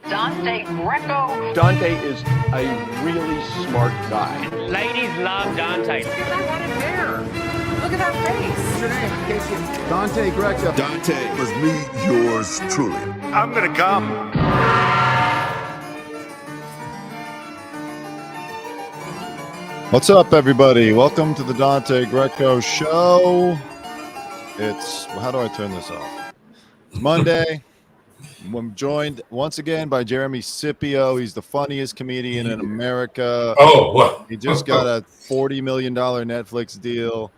Dante Greco. Dante is a really smart guy. Ladies love Dante. Look at that head of hair. Look at that face. What's your name? In case you... Dante Greco. Dante was me, yours truly. I'm gonna come. What's up, everybody? Welcome to the Dante Greco Show. How do I turn this off? It's Monday. I'm joined once again by Jeremy Scippio. He's the funniest comedian in America. Oh, well. He just got a $40 million Netflix deal.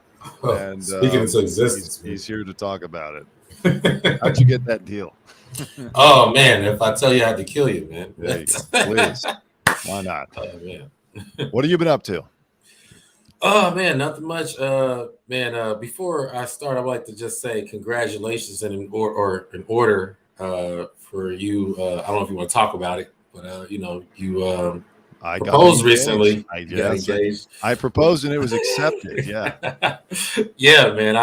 And speaking into existence, he's here to talk about it. How'd you get that deal? Oh, man, if I tell you I had to kill you, man. There you go. Please. Why not? Oh, man. What have you been up to? Oh, man, nothing much. Before I start, I'd like to just say congratulations in order for you. I don't know if you want to talk about it, but you I proposed recently. Got engaged. I proposed and it was accepted. Yeah. Yeah, man.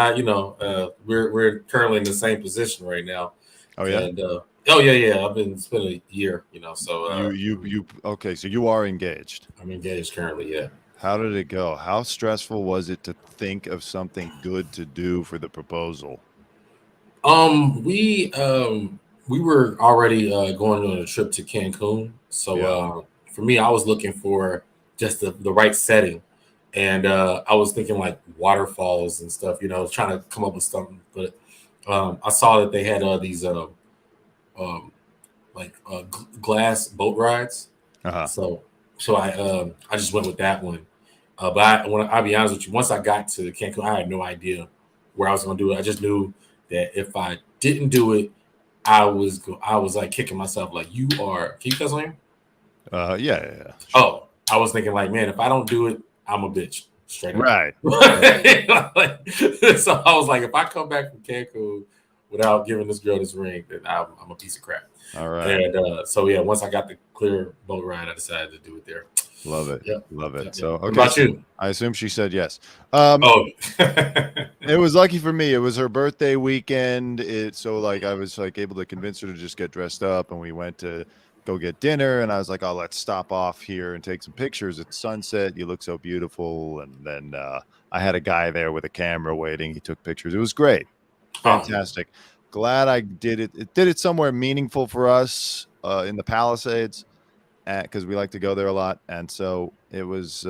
We're currently in the same position right now. Oh yeah. And, it's been a year, so you okay, so you are engaged. I'm engaged currently, yeah. How did it go? How stressful was it to think of something good to do for the proposal? We were already going on a trip to Cancun. So for me, I was looking for just the right setting. And I was thinking like waterfalls and stuff, trying to come up with something. But I saw that they had these glass boat rides. Uh-huh. So I just went with that one. But I'll be honest with you, once I got to Cancun, I had no idea where I was going to do it. I just knew that if I didn't do it, I was like kicking myself like, you are. Can you cuss on here? Yeah. Sure. Oh, I was thinking like, man, if I don't do it, I'm a bitch. Straight up. Right. So I was like, if I come back from Cancun without giving this girl this ring, then I'm a piece of crap. All right. And once I got the clear boat ride, I decided to do it there. Love it. Yep. Love it. Yep. So, okay. What about you? I assume she said yes. It was lucky for me. It was her birthday weekend. I was able to convince her to just get dressed up, and we went to go get dinner. And I was like, "Oh, let's stop off here and take some pictures at sunset. You look so beautiful." And then I had a guy there with a camera waiting. He took pictures. It was great, fantastic. Glad I did it. It did it somewhere meaningful for us in the Palisades, because we like to go there a lot. And so it was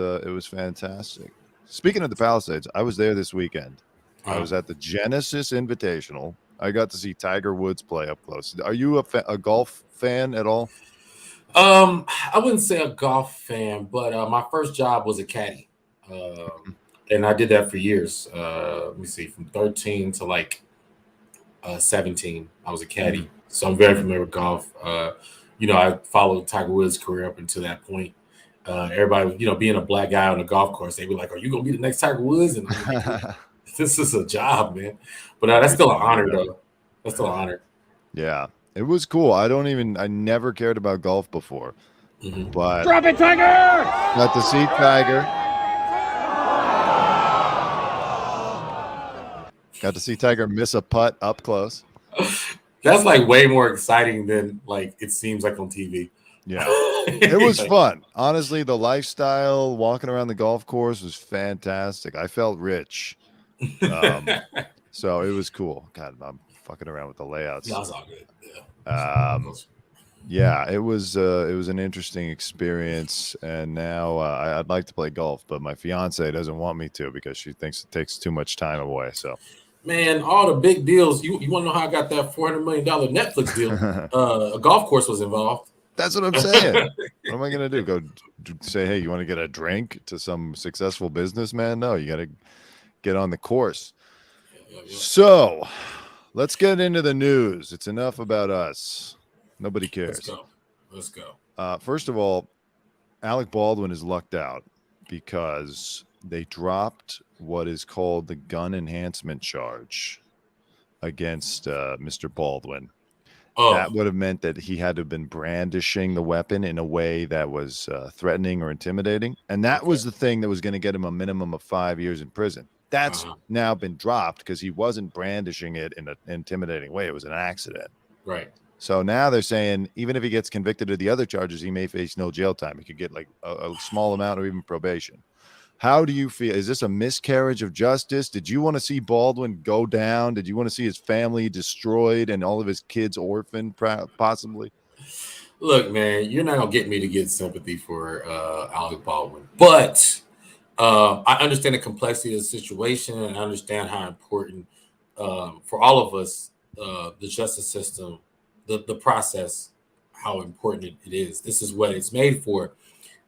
fantastic. Speaking of the Palisades, I was there this weekend. I was at the Genesis Invitational. I got to see Tiger Woods play up close. Are you a golf fan at all? I wouldn't say a golf fan, but my first job was a caddy, and I did that for years. Let me see, from 13 to like 17, I was a caddy, so I'm very familiar with golf. I followed Tiger Woods' career up until that point. Everybody, being a black guy on a golf course, they'd be like, "Are you gonna be the next Tiger Woods?" And I'm like, this is a job, man. But that's still an honor, though. That's still an honor. Yeah, it was cool. I never cared about golf before, but Drop it, Tiger! Got to see Tiger. Got to see Tiger miss a putt up close. That's like way more exciting than like it seems like on TV. Yeah, it was fun. Honestly, the lifestyle, walking around the golf course was fantastic. I felt rich. So it was cool. God, I'm fucking around with the layouts. That's all good. Yeah. Yeah, it was an interesting experience, and now I'd like to play golf, but my fiance doesn't want me to because she thinks it takes too much time away. So, man, all the big deals. You want to know how I got that $400 million Netflix deal? A golf course was involved. That's what I'm saying. What am I gonna do? Go say, hey, you want to get a drink to some successful businessman? No, you got to get on the course. Yeah. So, let's get into the news. It's enough about us. Nobody cares. Let's go. First of all, Alec Baldwin is lucked out because they dropped what is called the gun enhancement charge against Mr. Baldwin. Oh. That would have meant that he had to have been brandishing the weapon in a way that was threatening or intimidating. And that was the thing that was going to get him a minimum of 5 years in prison. That's now been dropped because he wasn't brandishing it in an intimidating way. It was an accident. Right. So now they're saying even if he gets convicted of the other charges, he may face no jail time. He could get like a small amount or even probation. How do you feel? Is this a miscarriage of justice? Did you want to see Baldwin go down? Did you want to see his family destroyed and all of his kids orphaned, possibly? Look, man, you're not gonna get me to get sympathy for Alec Baldwin, but I understand the complexity of the situation, and I understand how important for all of us the justice system, the process, how important it is. This is what it's made for.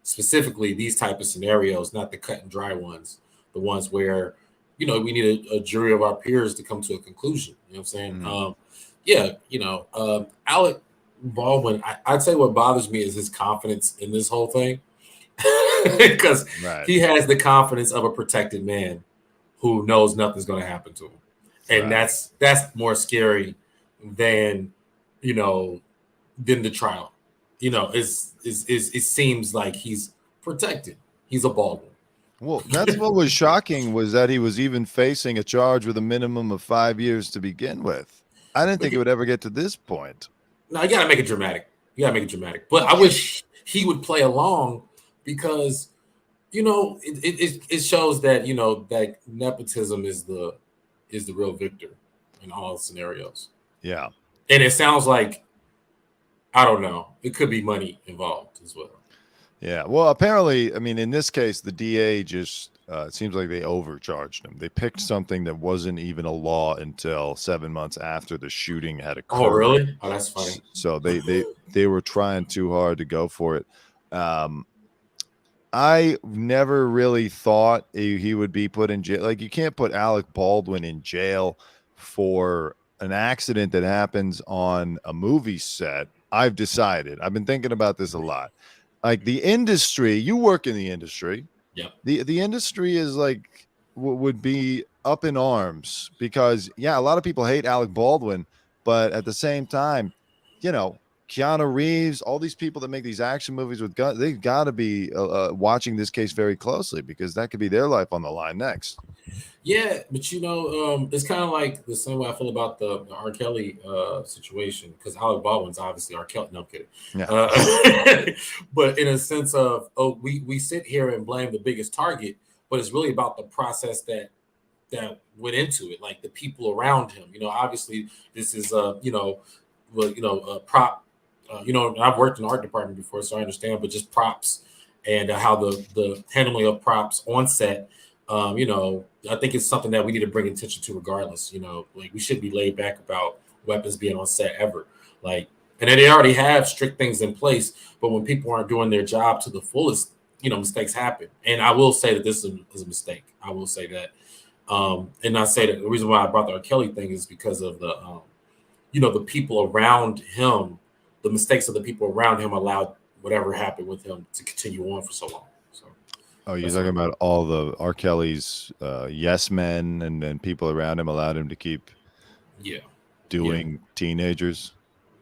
Specifically, these type of scenarios, not the cut and dry ones, the ones where we need a jury of our peers to come to a conclusion. You know what I'm saying? Alec Baldwin, I'd say what bothers me is his confidence in this whole thing, because he has the confidence of a protected man who knows nothing's going to happen to him, and that's more scary than the trial. It seems like he's protected. He's a Baldwin. Well, that's what was shocking, was that he was even facing a charge with a minimum of 5 years to begin with. I didn't think it would ever get to this point. No, you gotta make it dramatic. But I wish he would play along, because it shows that that nepotism is the real victor in all scenarios. Yeah. And it sounds like, I don't know, it could be money involved as well. Yeah. Well, apparently, I mean, in this case, the DA just it seems like they overcharged him. They picked something that wasn't even a law until 7 months after the shooting had occurred. Oh, really? Oh, that's funny. So they were trying too hard to go for it. I never really thought he would be put in jail. Like, you can't put Alec Baldwin in jail for an accident that happens on a movie set. I've decided. I've been thinking about this a lot. Like, the industry, you work in the industry. Yeah. The industry is like would be up in arms, because a lot of people hate Alec Baldwin, but at the same time, Keanu Reeves, all these people that make these action movies with guns, they've got to be watching this case very closely, because that could be their life on the line next. Yeah, but it's kind of like the same way I feel about the R. Kelly situation, because Alec Baldwin's obviously R. Kelly. No, I'm kidding. Yeah. But in a sense of, we sit here and blame the biggest target, but it's really about the process that went into it, like the people around him. Obviously this is prop. I've worked in the art department before, so I understand. But just props and how the handling of props on set. I think it's something that we need to bring attention to regardless. Like, we shouldn't be laid back about weapons being on set ever. Like, and then they already have strict things in place, but when people aren't doing their job to the fullest, mistakes happen. And I will say that this is a mistake. I will say that. And I say that the reason why I brought the R. Kelly thing is because of the, the people around him, the mistakes of the people around him allowed whatever happened with him to continue on for so long. Oh, you're talking about all the R. Kelly's yes men and people around him allowed him to keep doing teenagers.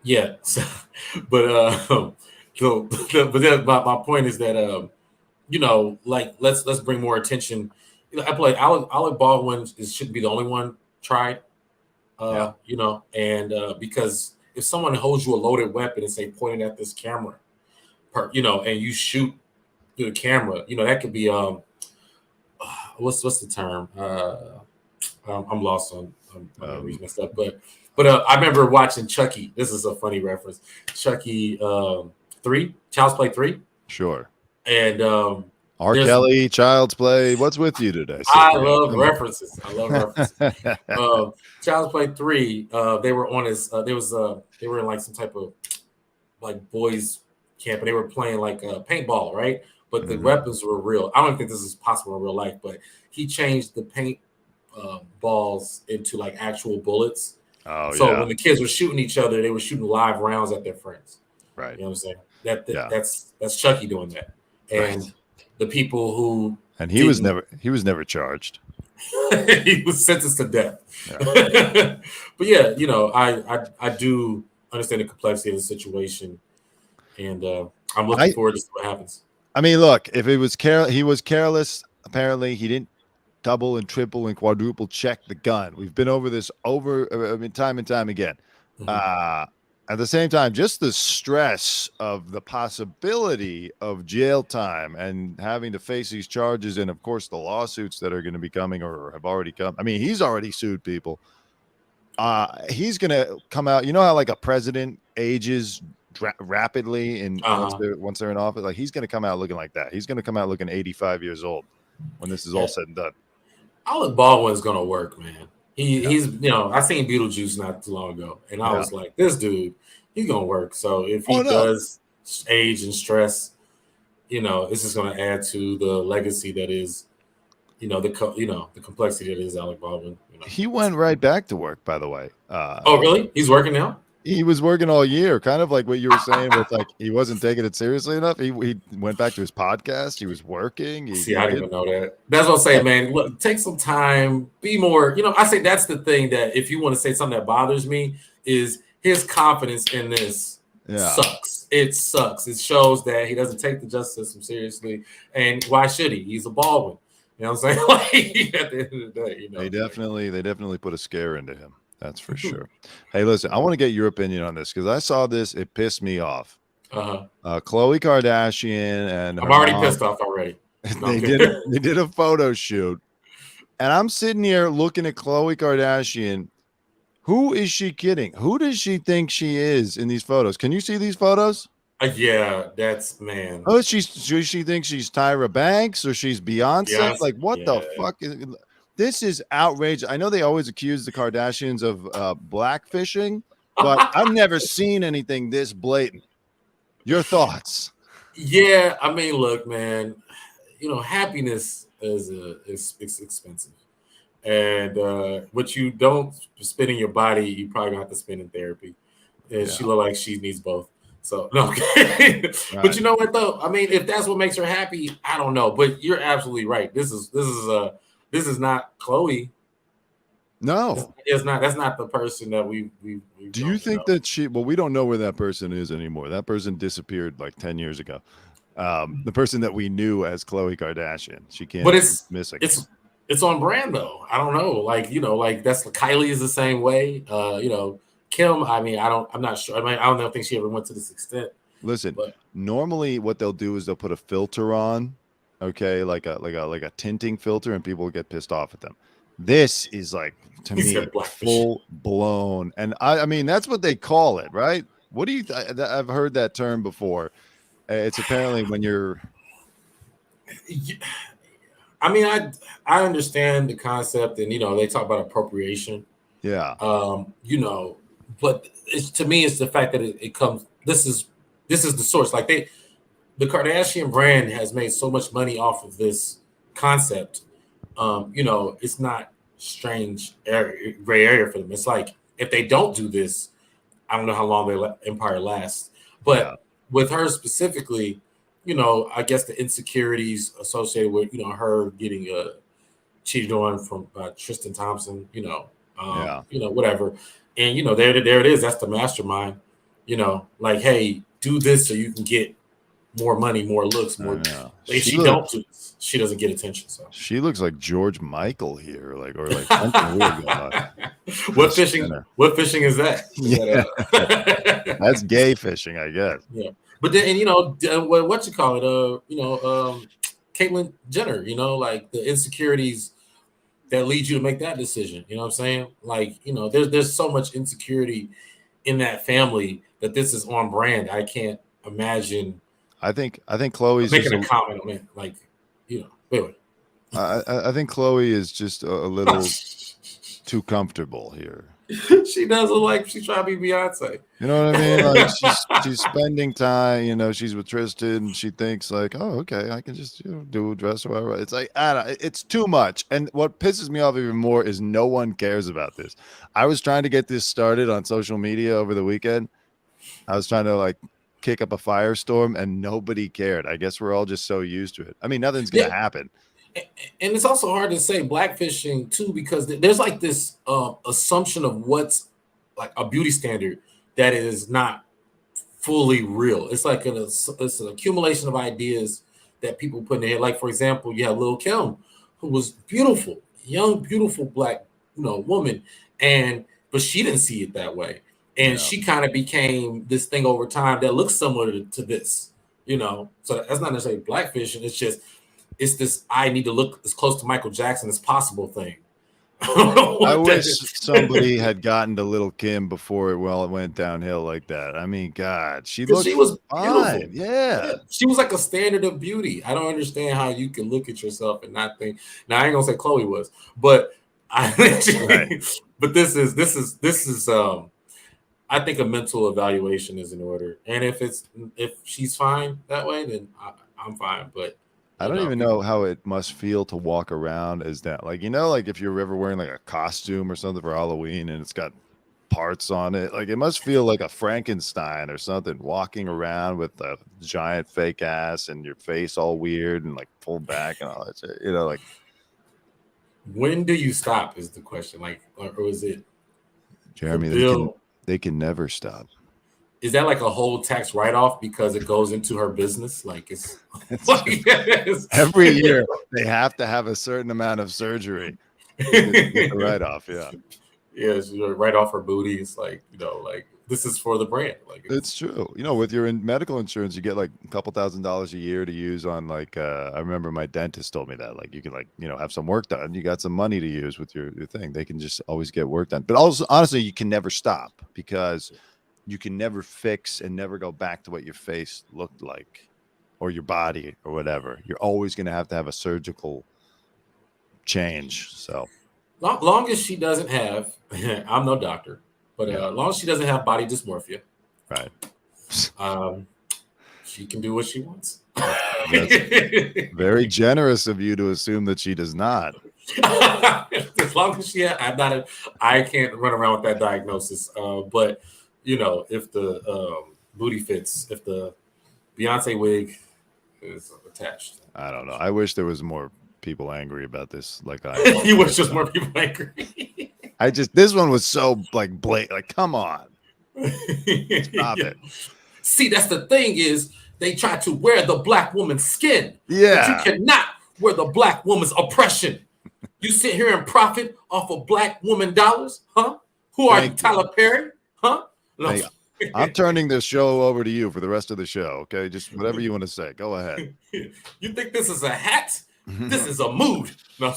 Yeah. But then my point is that like, let's bring more attention. I play Alec Baldwin shouldn't be the only one tried. Because if someone holds you a loaded weapon and say pointing at this camera, and you shoot through the camera, that could be what's the term? I'm lost on reading my stuff, but I remember watching Chucky. This is a funny reference. Chucky 3, Child's Play 3. Sure. And R. Kelly, Child's Play. What's with you today? I love references. Child's Play 3. They were on his. They were in like some type of like boys camp, and they were playing like paintball, right? But the weapons were real. I don't think this is possible in real life, but he changed the paint balls into like actual bullets. Oh, so when the kids were shooting each other, they were shooting live rounds at their friends. Right. You know what I'm saying? That's Chucky doing that. And the people who he was never charged. He was sentenced to death. Yeah. But I do understand the complexity of the situation, and I'm looking forward to see what happens. I mean, look, if it was he was careless. Apparently, he didn't double and triple and quadruple check the gun. We've been over this time and time again. at the same time, just the stress of the possibility of jail time and having to face these charges, and of course the lawsuits that are going to be coming or have already come. I mean, he's already sued people. He's going to come out. You know how like a president ages rapidly and once they're in office, like he's going to come out looking like that. He's going to come out looking 85 years old when this is all said and done. Alec Baldwin's going to work, man. He's, you know, I seen Beetlejuice not too long ago, and I was like, this dude, he's gonna work. So if he does age and stress, you know, this is gonna add to the legacy that is, you know, the complexity that is Alec Baldwin. You know. He went right back to work, by the way. Oh, really? He's working now? He was working all year, kind of like what you were saying with like he wasn't taking it seriously enough. He went back to his podcast. He was working. See, I didn't even know that. That's what I'm saying, man. Look, take some time, be more, you know, I say that's the thing that if you want to say something that bothers me is his confidence in this sucks. It sucks. It shows that he doesn't take the justice system seriously. And why should he? He's a Baldwin. You know what I'm saying? Like at the end of the day, you know. They definitely put a scare into him. That's for sure. Hey, listen, I want to get your opinion on this because I saw this. It pissed me off. Khloe Kardashian and I'm already pissed off already. They did a photo shoot, and I'm sitting here looking at Khloe Kardashian. Who is she kidding? Who does she think she is in these photos? Can you see these photos? Yeah, that's man. Oh, she thinks she's Tyra Banks or she's Beyonce. Yes, like what the fuck is? This is outrageous. I know they always accuse the Kardashians of blackfishing, but I've never seen anything this blatant. Your thoughts? Yeah, I mean, look, man. You know, happiness is expensive, and what you don't spend in your body, you probably gonna have to spend in therapy. And she look like she needs both. So no, right. But you know what though? I mean, if that's what makes her happy, I don't know. But you're absolutely right. This is not Khloe. No, it's not. That's not the person that we do you think that she? Well, we don't know where that person is anymore. That person disappeared like 10 years ago. The person that we knew as Khloe Kardashian, she can't. But it's missing. It's on brand though. I don't know. Like you know, like that's Kylie is the same way. You know, Kim. I mean, I'm not sure. I mean, I don't think she ever went to this extent. Listen, normally what they'll do is they'll put a filter on. Okay, like a tinting filter, and people get pissed off at them. This is like to me full blown, and I mean that's what they call it, right? What do you? I've heard that term before. It's apparently when you're. I mean, I understand the concept, and you know they talk about appropriation. Yeah. You know, but to me, it's the fact that it comes. This is the source. Like the Kardashian brand has made so much money off of this concept. You know, it's not strange gray area for them. It's like if they don't do this, I don't know how long their empire lasts. But with her specifically, you know, I guess the insecurities associated with her getting cheated on from Tristan Thompson. You know, whatever, and there it is. That's the mastermind. You know, like hey, do this so you can get more money, more looks, more. If she don't do this, she doesn't get attention. So she looks like George Michael here, or like something weird going on. What fishing is that? Yeah. That's gay fishing, I guess. Yeah, but then what you call it? Caitlyn Jenner. You know, like the insecurities that lead you to make that decision. You know what I'm saying? Like there's so much insecurity in that family that this is on brand. I can't imagine. I think Khloe's making a comment on it, like anyway. I think Khloe is just a little too comfortable here. She doesn't like she's trying to be Beyonce. You know what I mean? Like she's spending time. She's with Tristan. She thinks like, oh, okay, I can just do a dress or whatever. It's like it's too much. And what pisses me off even more is no one cares about this. I was trying to get this started on social media over the weekend. I was trying to like kick up a firestorm and nobody cared. I guess we're all just so used to it. I mean, nothing's gonna happen. And it's also hard to say blackfishing too, because there's like this assumption of what's like a beauty standard that is not fully real. It's like it's an accumulation of ideas that people put in their head. Like for example, you have Lil' Kim, who was beautiful, young, beautiful black woman, but she didn't see it that way. And she kind of became this thing over time that looks similar to this, you know. So that's not necessarily blackfishing. It's this I need to look as close to Michael Jackson as possible thing. I wish somebody had gotten to Lil' Kim before it went downhill like that. I mean, God, she was beautiful. fine. Yeah. She was like a standard of beauty. I don't understand how you can look at yourself and not think. Now I ain't gonna say Khloe was, but but this is I think a mental evaluation is in order. And if she's fine that way, then I'm fine. But I don't even know how it must feel to walk around as that. Like, you know, like if you're ever wearing like a costume or something for Halloween and it's got parts on it, like it must feel like a Frankenstein or something, walking around with a giant fake ass and your face all weird and like pulled back and all that shit. You know, like, when do you stop is the question. Like, or is it Jeremy, they can never stop. Is that like a whole tax write-off because it goes into her business? Like it's every year they have to have a certain amount of surgery to get the write-off. Yeah. Yeah, so write off her booty. It's like, you know, like this is for the brand. Like it's true. You know, with your medical insurance, you get like a couple $1,000s a year to use on like I remember my dentist told me that like you can like, you know, have some work done. You got some money to use with your thing. They can just always get work done. But also honestly, you can never stop because you can never fix and never go back to what your face looked like or your body or whatever. You're always going to have a surgical change. So long as she doesn't have, I'm no doctor, but long as she doesn't have body dysmorphia, right? She can do what she wants. That's very generous of you to assume that she does not. As long as I can't run around with that diagnosis. But you know, if the booty fits, if the Beyonce wig is attached. I don't know. I wish there was more people angry about this. Like I you wish just more people angry. This one was so like blatant. Like, come on. Stop it. See, that's the thing is they try to wear the black woman's skin. Yeah. But you cannot wear the black woman's oppression. You sit here and profit off of black woman dollars, huh? Who are you, Tyler Perry? Huh? No. Hey, I'm turning this show over to you for the rest of the show. Okay, just whatever you want to say. Go ahead. You think this is a hat? This is a mood. No.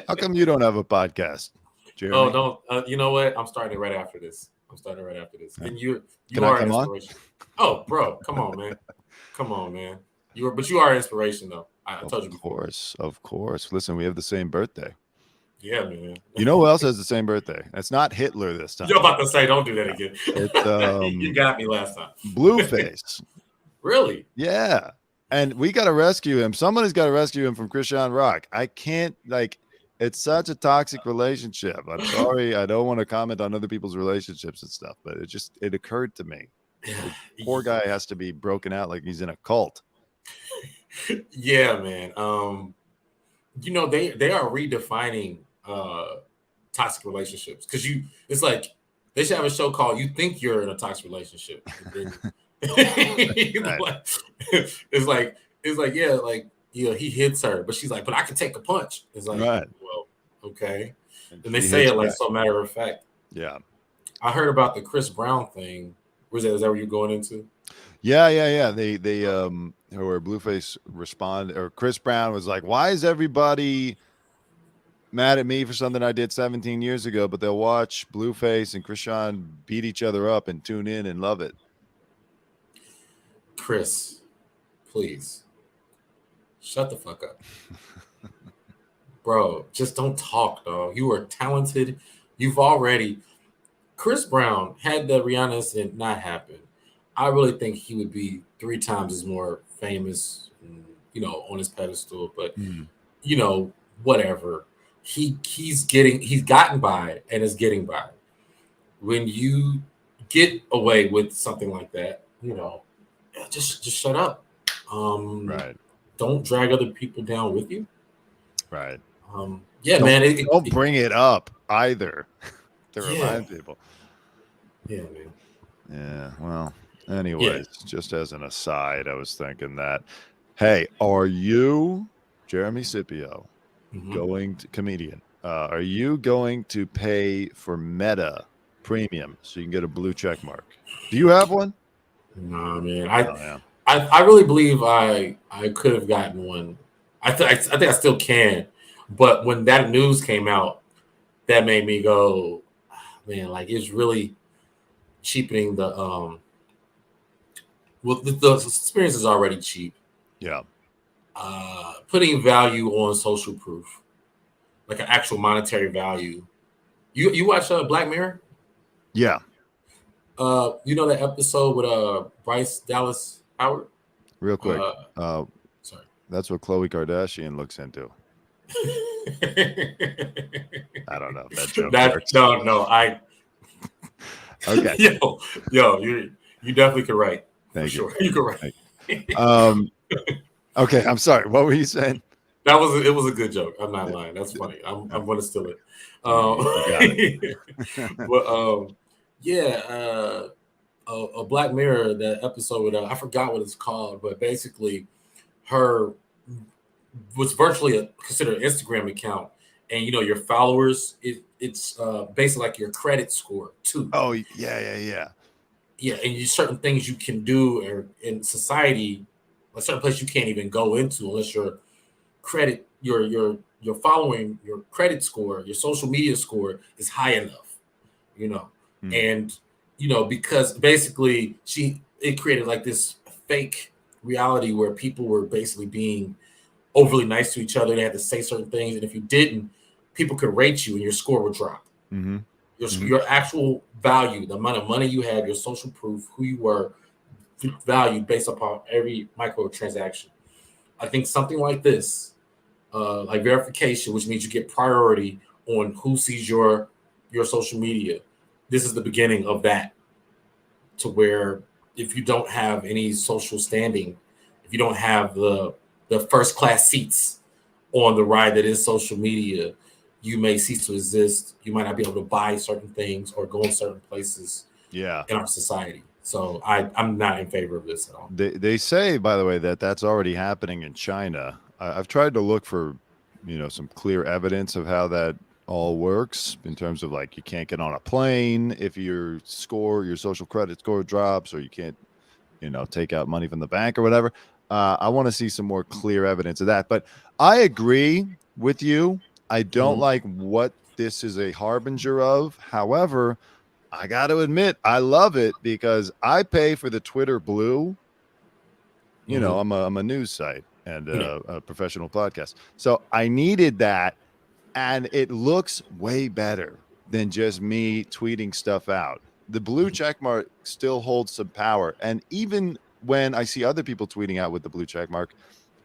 How come you don't have a podcast, Jeremy? Oh, no. You know what? I'm starting right after this. And you are an inspiration. Oh, bro, come on, man. You are an inspiration, though. I told you before. Of course. Listen, we have the same birthday. Yeah, man. You know who else has the same birthday? It's not Hitler this time. You're about to say, don't do that again. It's, you got me last time. Blueface. Really? Yeah. And we got to rescue him. Somebody's got to rescue him from Christian Rock. I can't, like, it's such a toxic relationship. I'm sorry. I don't want to comment on other people's relationships and stuff, but it occurred to me. The poor guy has to be broken out like he's in a cult. Yeah, man. You know, they are redefining toxic relationships because it's like they should have a show called "You Think You're in a Toxic Relationship." Right. It's like yeah, like, you know, he hits her, but she's like, but I can take a punch. It's like, right. Well, okay. And they say it like so matter of fact. Yeah. I heard about the Chris Brown thing. Is that what you're going into? Yeah. They where Blueface responded, or Chris Brown was like, why is everybody mad at me for something I did 17 years ago, but they'll watch Blueface and Krishan beat each other up and tune in and love it. Chris, please shut the fuck up. Bro, just don't talk, dog. You are talented. Chris Brown, had the Rihanna incident not happen, I really think he would be 3 times as more famous, and, you know, on his pedestal. But you know, whatever. He's gotten by and is getting by. When you get away with something like that, you know, just shut up. Right. Don't drag other people down with you. Right. Yeah, man. Don't bring it up either to remind people. Yeah, man. Yeah. Well, anyways, just as an aside, I was thinking that, hey, are you, Jeremy Scippio, comedian, are you going to pay for Meta premium, so you can get a blue check mark. Do you have one? Nah, man. Oh, yeah. I really believe I could have gotten one. I think I still can, but when that news came out, that made me go, man, like it's really cheapening the the experience is already cheap. Yeah. Putting value on social proof, like an actual monetary value. You watch Black Mirror? Yeah. You know that episode with Bryce Dallas Howard? Real quick. Sorry. That's what Khloe Kardashian looks into. I don't know if that joke works. No. Okay. yo, you definitely could write. Thank you. Sure, you could write. Okay, I'm sorry. What were you saying? It was a good joke. I'm not lying. That's funny. I'm going to steal it. But a Black Mirror, that episode with I forgot what it's called, but basically her was virtually considered an Instagram account, and your followers, it's basically like your credit score too. Oh yeah. And certain things you can do in society, a certain place you can't even go into unless your credit, your following, your credit score, your social media score is high enough, and because basically it created like this fake reality where people were basically being overly nice to each other. They had to say certain things, and if you didn't, people could rate you and your score would drop. Mm-hmm. Your actual value, the amount of money you had, your social proof, who you were, valued based upon every micro transaction. I think something like this, like verification, which means you get priority on who sees your social media. This is the beginning of that, to where if you don't have any social standing, if you don't have the first class seats on the ride that is social media, you may cease to exist. You might not be able to buy certain things or go in certain places in our society. So I'm not in favor of this at all. They say, by the way, that's already happening in China. I've tried to look for, some clear evidence of how that all works in terms of like you can't get on a plane if your social credit score drops, or you can't, take out money from the bank or whatever. I want to see some more clear evidence of that. But I agree with you. I don't like what this is a harbinger of. However, I got to admit, I love it because I pay for the Twitter Blue. I'm a news site and a professional podcast. So I needed that, and it looks way better than just me tweeting stuff out. The blue checkmark still holds some power. And even when I see other people tweeting out with the blue checkmark,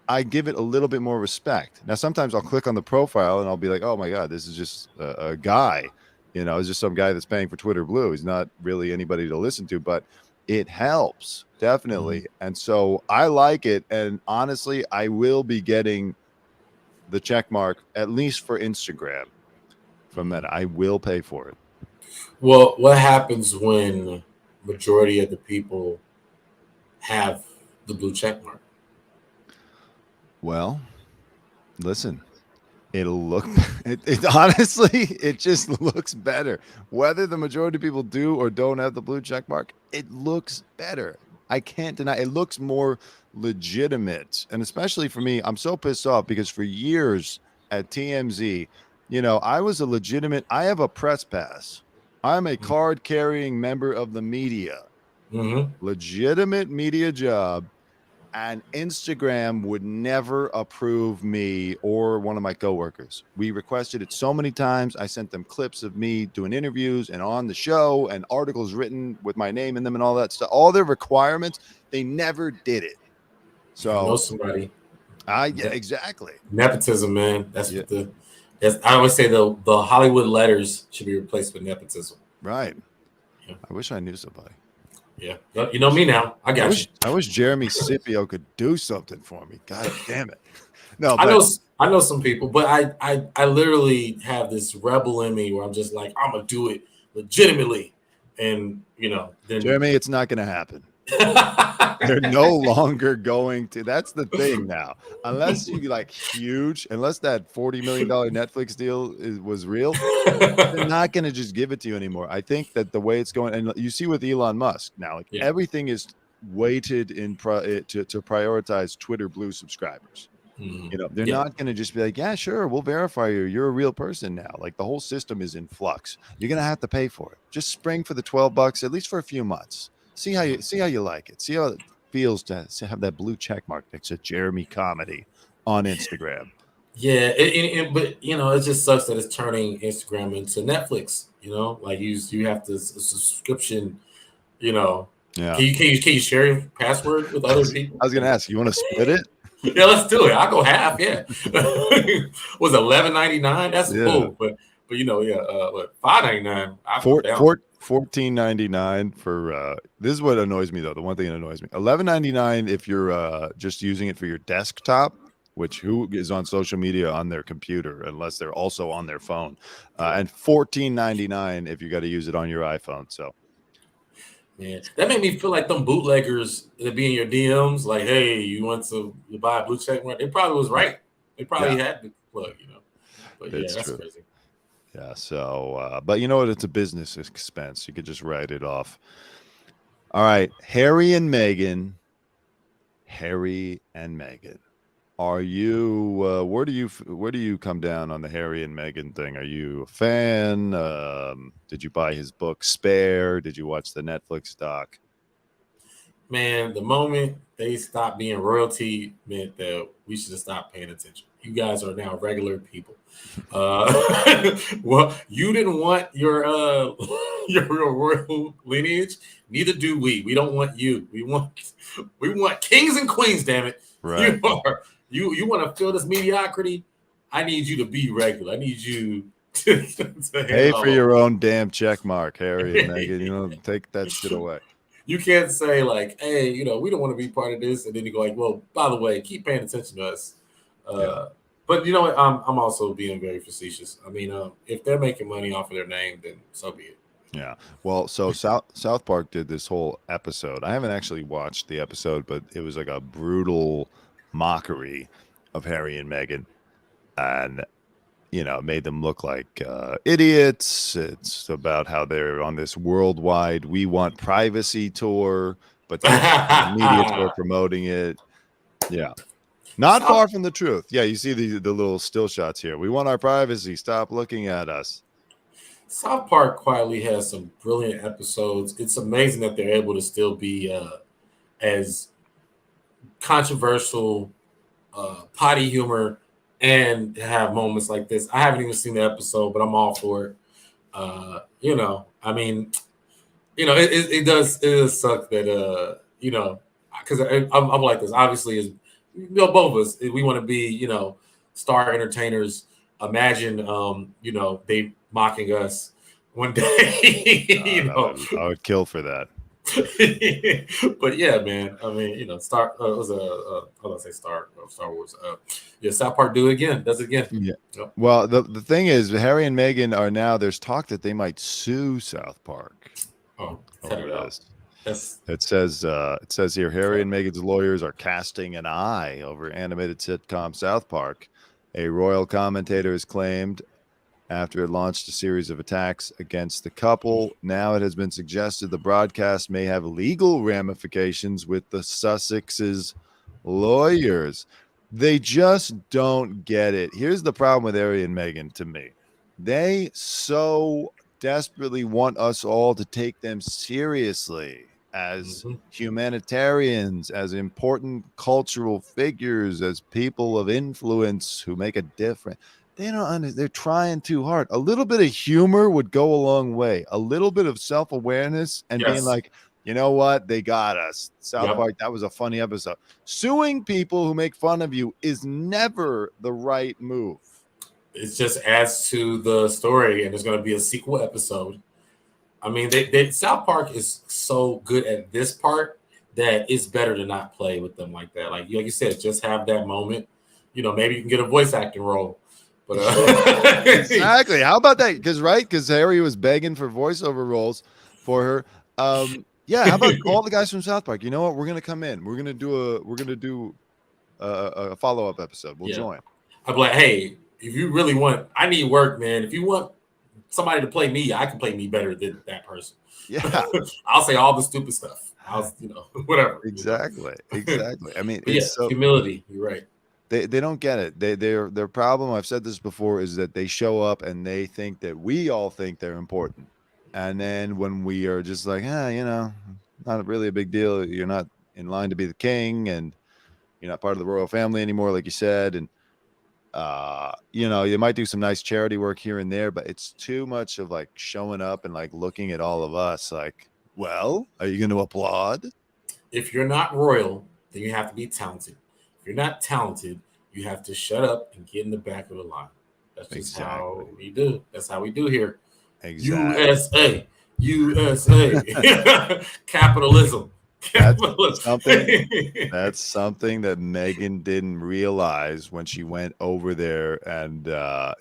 I give it a little bit more respect. Now, sometimes I'll click on the profile and I'll be like, oh my God, this is just a guy. It's just some guy that's paying for Twitter Blue. He's not really anybody to listen to, but it helps, definitely. And so I like it. And honestly, I will be getting the check mark, at least for Instagram, from that. I will pay for it. Well, what happens when majority of the people have the blue check mark? Well, listen. It'll look it honestly, it just looks better. Whether the majority of people do or don't have the blue check mark, it looks better. I can't deny it looks more legitimate. And especially for me, I'm so pissed off because for years at TMZ, I was I have a press pass. I'm a card carrying member of the media. Legitimate media job. And Instagram would never approve me or one of my coworkers. We requested it so many times. I sent them clips of me doing interviews and on the show and articles written with my name in them and all that stuff. All their requirements, they never did it. So I know somebody. Yeah, exactly. Nepotism, man. That's what I always say the Hollywood letters should be replaced with nepotism. Right. Yeah. I wish I knew somebody. Yeah, you know me now. I got you. I wish Jeremy Scippio could do something for me. God damn it! No, I know some people, but I literally have this rebel in me where I'm just like, I'm gonna do it legitimately, and then Jeremy, it's not gonna happen. They're no longer going to. That's the thing now. Unless you like huge, unless that $40 million Netflix deal was real, they're not going to just give it to you anymore. I think that the way it's going, and you see with Elon Musk now, like everything is weighted to prioritize Twitter Blue subscribers. You know, they're not going to just be like, yeah, sure, we'll verify you. You're a real person now. Like the whole system is in flux. You're going to have to pay for it. Just spring for the $12, at least for a few months. See how you like it. See how it feels to have that blue check mark next to Jeremy Comedy on Instagram. Yeah, but you know, it just sucks that it's turning Instagram into Netflix. You know, like you have to subscription. You know, can you share your password with other people? I was gonna ask, you want to split it? Yeah, let's do it. I'll go half. Yeah, was $11.99? That's cool. But you know, what $5.99? $14.99 for this is what annoys me though. The one thing that annoys me, $11.99 if you're just using it for your desktop, which who is on social media on their computer unless they're also on their phone, and $14.99 if you got to use it on your iPhone. So man, that made me feel like them bootleggers that be in your DMs, like, hey, you want to buy a blue check mark? They probably was right. They probably had the plug, you know. But yeah, that's true. Crazy. Yeah, so but you know what? It's a business expense. You could just write it off. All right, Harry and Meghan. Are you where do you come down on the Harry and Meghan thing? Are you a fan? Did you buy his book Spare? Did you watch the Netflix doc? Man, the moment they stopped being royalty meant that we should have stopped paying attention. You guys are now regular people. Well, you didn't want your royal lineage. Neither do we. We don't want you. We want kings and queens. Damn it! Right. You want to feel this mediocrity? I need you to be regular. I need you to pay for your own damn check mark, Harry and Meghan. You know, take that shit away. You can't say like, hey, you know, we don't want to be part of this, and then you go like, well, by the way, keep paying attention to us. But you know what? I'm also being very facetious. I mean, if they're making money off of their name, then so be it. Yeah. Well, so South Park did this whole episode. I haven't actually watched the episode, but it was like a brutal mockery of Harry and Meghan, and you know, made them look like idiots. It's about how they're on this worldwide "We Want Privacy" tour, but the media tour promoting it. Yeah. Not far from the truth. Yeah, you see the little still shots here. We want our privacy. Stop looking at us. South Park quietly has some brilliant episodes. It's amazing that they're able to still be as controversial, potty humor, and have moments like this. I haven't even seen the episode, but I'm all for it. You know, I mean, you know, it does suck that you know, because I'm like this. Obviously, is you know, both of us, we want to be, you know, star entertainers. Imagine, you know, they mocking us one day. You know, I would kill for that. But yeah, man. I mean, you know, Star Wars. Yeah, South Park does it again. Yeah. Yep. Well, the thing is, Harry and Meghan are now. There's talk that they might sue South Park. Oh, cut it out. It says here, Harry and Meghan's lawyers are casting an eye over animated sitcom South Park. A royal commentator has claimed after it launched a series of attacks against the couple. Now it has been suggested the broadcast may have legal ramifications with the Sussexes' lawyers. They just don't get it. Here's the problem with Harry and Meghan to me. They so desperately want us all to take them seriously as humanitarians, as important cultural figures, as people of influence who make a difference. They don't. They're trying too hard. A little bit of humor would go a long way. A little bit of self-awareness and being like, you know what? They got us. South Park, that was a funny episode. Suing people who make fun of you is never the right move. It just adds to the story, and there's going to be a sequel episode. I mean, South Park is so good at this part that it's better to not play with them like that. Like you said, just have that moment. You know, maybe you can get a voice acting role. But exactly. How about that? Because Harry was begging for voiceover roles for her. Yeah, how about all the guys from South Park? You know what? We're gonna come in. We're gonna do a follow-up episode. We'll join. I'm like, hey, if you really want, I need work, man. If you want somebody to play me, I can play me better than that person. Yeah, I'll say all the stupid stuff. I'll, whatever. exactly. I mean, It's so humility. You're right. They don't get it. Their problem, I've said this before, is that they show up and they think that we all think they're important. And then when we are just like, not really a big deal. You're not in line to be the king, and you're not part of the royal family anymore, like you said. And you might do some nice charity work here and there, but it's too much of like showing up and like looking at all of us like, well, are you going to applaud? If you're not royal, then you have to be talented. If you're not talented, you have to shut up and get in the back of the line. That's just how we do. That's how we do here. Exactly. USA. Capitalism. That's something that Meghan didn't realize when she went over there. And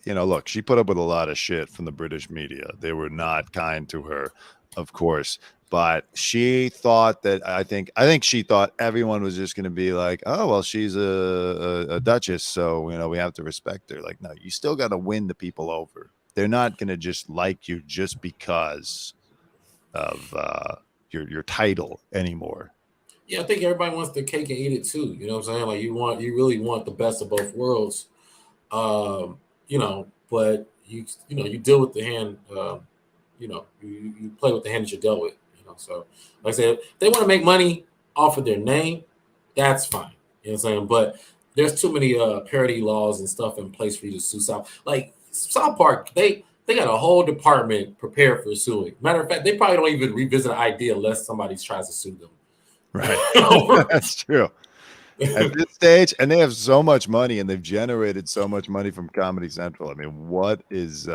look, she put up with a lot of shit from the British media. They were not kind to her, of course, but she thought that I think she thought everyone was just going to be like, oh well, she's a duchess, so we have to respect her. Like, no, you still got to win the people over. They're not going to just like you just because of your title anymore. Yeah, I think everybody wants the cake and eat it too. You know what I'm saying? Like you really want the best of both worlds. But you deal with the hand. You play with the hand that you're dealt with. So like I said, if they want to make money off of their name, that's fine. You know what I'm saying? But there's too many parody laws and stuff in place for you to sue South. Like South Park, they got a whole department prepared for suing. Matter of fact, they probably don't even revisit an idea unless somebody tries to sue them. Right. That's true. At this stage, and they have so much money and they've generated so much money from Comedy Central. I mean, what is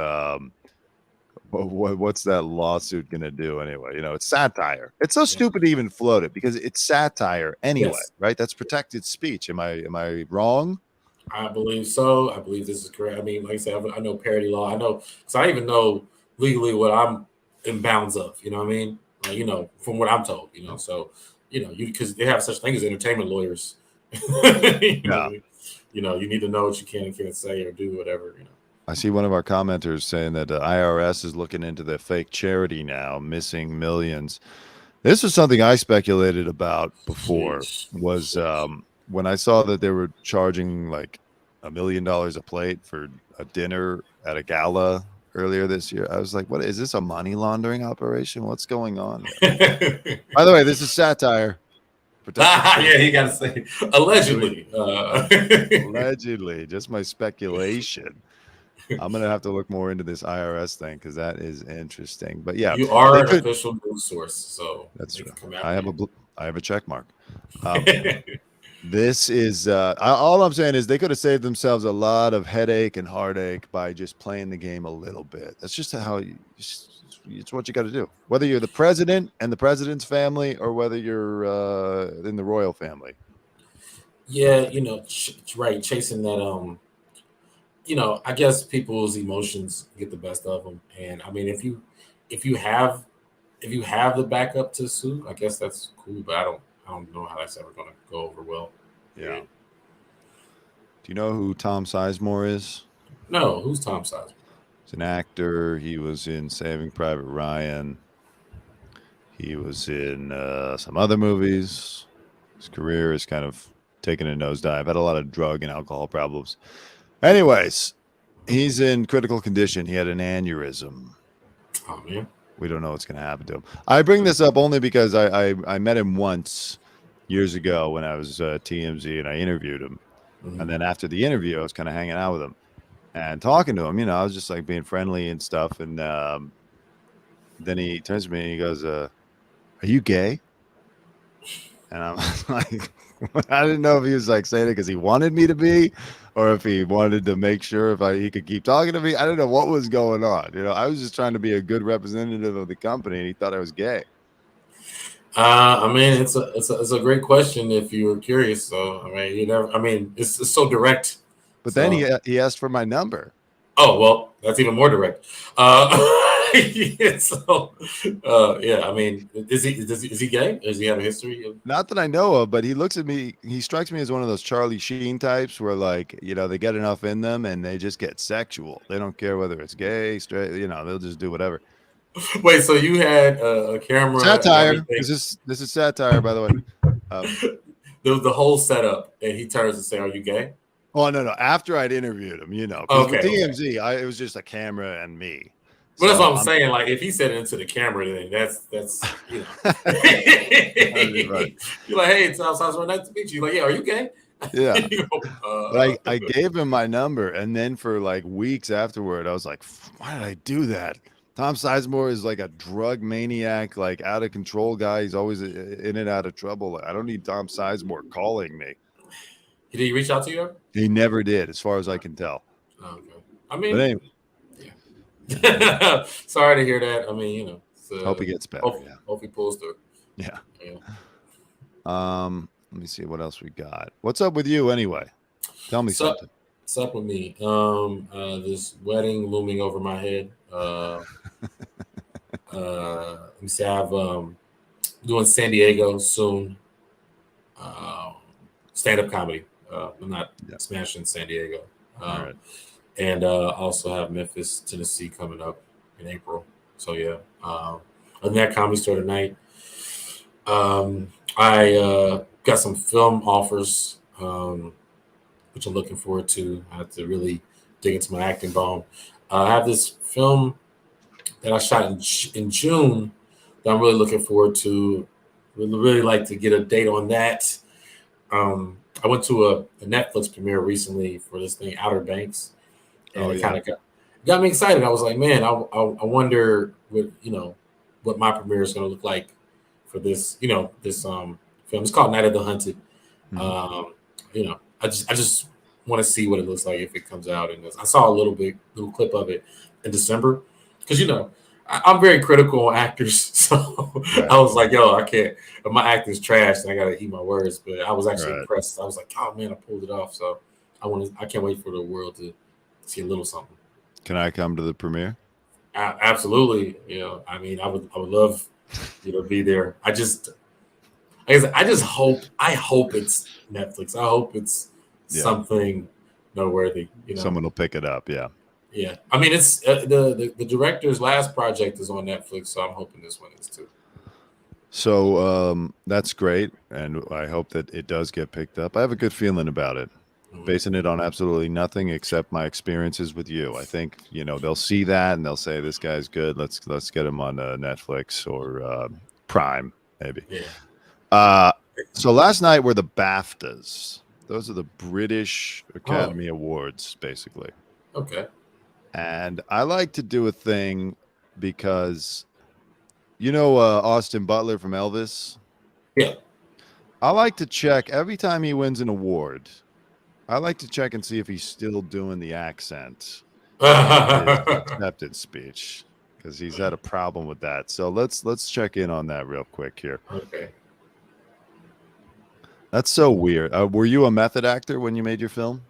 what's that lawsuit going to do anyway? It's satire. It's so stupid to even float it because it's satire anyway, right? That's protected speech. Am I wrong? I believe so. I believe this is correct. I mean, like I said, I know parody law. I know, because I even know legally what I'm in bounds of. You know what I mean? From what I'm told. So because they have such things as entertainment lawyers. You need to know what you can and can't say or do, whatever. I see one of our commenters saying that IRS is looking into the fake charity now, missing millions. This was something I speculated about before. Was when I saw that they were charging like $1 million a plate for a dinner at a gala earlier this year. I was like, what is this, a money laundering operation? What's going on? By the way, this is satire. Yeah, you gotta say allegedly. Allegedly, just my speculation. I'm gonna have to look more into this IRS thing because that is interesting. But yeah, you are an official news source, so that's true. I have a check mark. This is all I'm saying is they could have saved themselves a lot of headache and heartache by just playing the game a little bit. That's just how it's what you got to do. Whether you're the president and the president's family, or whether you're in the royal family. Yeah, right. Chasing that, I guess people's emotions get the best of them. And I mean, if you have the backup to sue, I guess that's cool. But I don't know how that's ever going to go over well. Yeah. Do you know who Tom Sizemore is? No, who's Tom Sizemore? He's an actor. He was in Saving Private Ryan. He was in some other movies. His career is kind of taken a nosedive. Had a lot of drug and alcohol problems. Anyways, he's in critical condition. He had an aneurysm. Oh, man. We don't know what's going to happen to him. I bring this up only because I met him once years ago when I was TMZ and I interviewed him. Mm-hmm. And then after the interview, I was kind of hanging out with him and talking to him. I was just like being friendly and stuff. And then he turns to me and he goes, are you gay? And I'm like, I didn't know if he was like saying it because he wanted me to be, or if he wanted to make sure he could keep talking to me. I don't know what was going on. I was just trying to be a good representative of the company, and he thought I was gay. I mean, it's a great question if you were curious. So it's so direct. But then he asked for my number. Oh well, that's even more direct. Yeah, so, yeah, I mean, is he gay? Does he have a history of? Not that I know of, but he looks at me. He strikes me as one of those Charlie Sheen types where, like, they get enough in them and they just get sexual. They don't care whether it's gay, straight. They'll just do whatever. Wait, so you had a camera? Satire. This is satire, by the way. There was the whole setup, and he turns and says, "Are you gay?" Oh no! After I'd interviewed him, because with TMZ, it was just a camera and me. Well, that's what I'm saying. Like, if he said it into the camera, then that's right. You're like, "Hey, it's Sizemore, nice to meet you." Like, yeah, are you gay? Yeah. I gave him my number, and then for like weeks afterward, I was like, "Why did I do that?" Tom Sizemore is like a drug maniac, like out of control guy. He's always in and out of trouble. I don't need Tom Sizemore calling me. Did he reach out to you? He never did, as far as I can tell. Okay. I mean, but anyway. Yeah. Sorry to hear that. I mean, hope he gets better. Hope he pulls through. Yeah. Let me see what else we got. What's up with you anyway? Tell me something. What's up with me? This wedding looming over my head. Let me see. I'm doing San Diego soon. Stand-up comedy. I'm not smashing San Diego. Right. And also have Memphis, Tennessee coming up in April. So yeah. Other than that, Comedy Store tonight. I got some film offers, which I'm looking forward to. I have to really dig into my acting bone. I have this film that I shot in June that I'm really looking forward to. Really like to get a date on that. I went to a Netflix premiere recently for this thing, Outer Banks, and it kind of got me excited. I was like, man, I wonder what my premiere is going to look like for this, this film. It's called Night of the Hunted. Mm-hmm. I just want to see what it looks like if it comes out. And I saw a little clip of it in December because I'm very critical on actors, so I was like, yo, I can't. My acting's trash, and I gotta eat my words. But I was actually impressed. I was like, oh man, I pulled it off. So I can't wait for the world to see a little something. Can I come to the premiere? Absolutely. I mean, I would love to be there. I hope it's Netflix. I hope it's something noteworthy. Someone will pick it up. Yeah. Yeah, I mean, it's the director's last project is on Netflix, so I'm hoping this one is too. So that's great, and I hope that it does get picked up. I have a good feeling about it, basing it on absolutely nothing except my experiences with you. I think they'll see that and they'll say this guy's good. Let's get him on Netflix or Prime maybe. Yeah. So last night were the BAFTAs. Those are the British Academy Awards, basically. Okay. And I like to do a thing because, Austin Butler from ELVIS? Yeah. I like to check every time he wins an award. I like to check and see if he's still doing the accent in his acceptance speech because he's had a problem with that. So let's check in on that real quick here. Okay. That's so weird. Were you a method actor when you made your film?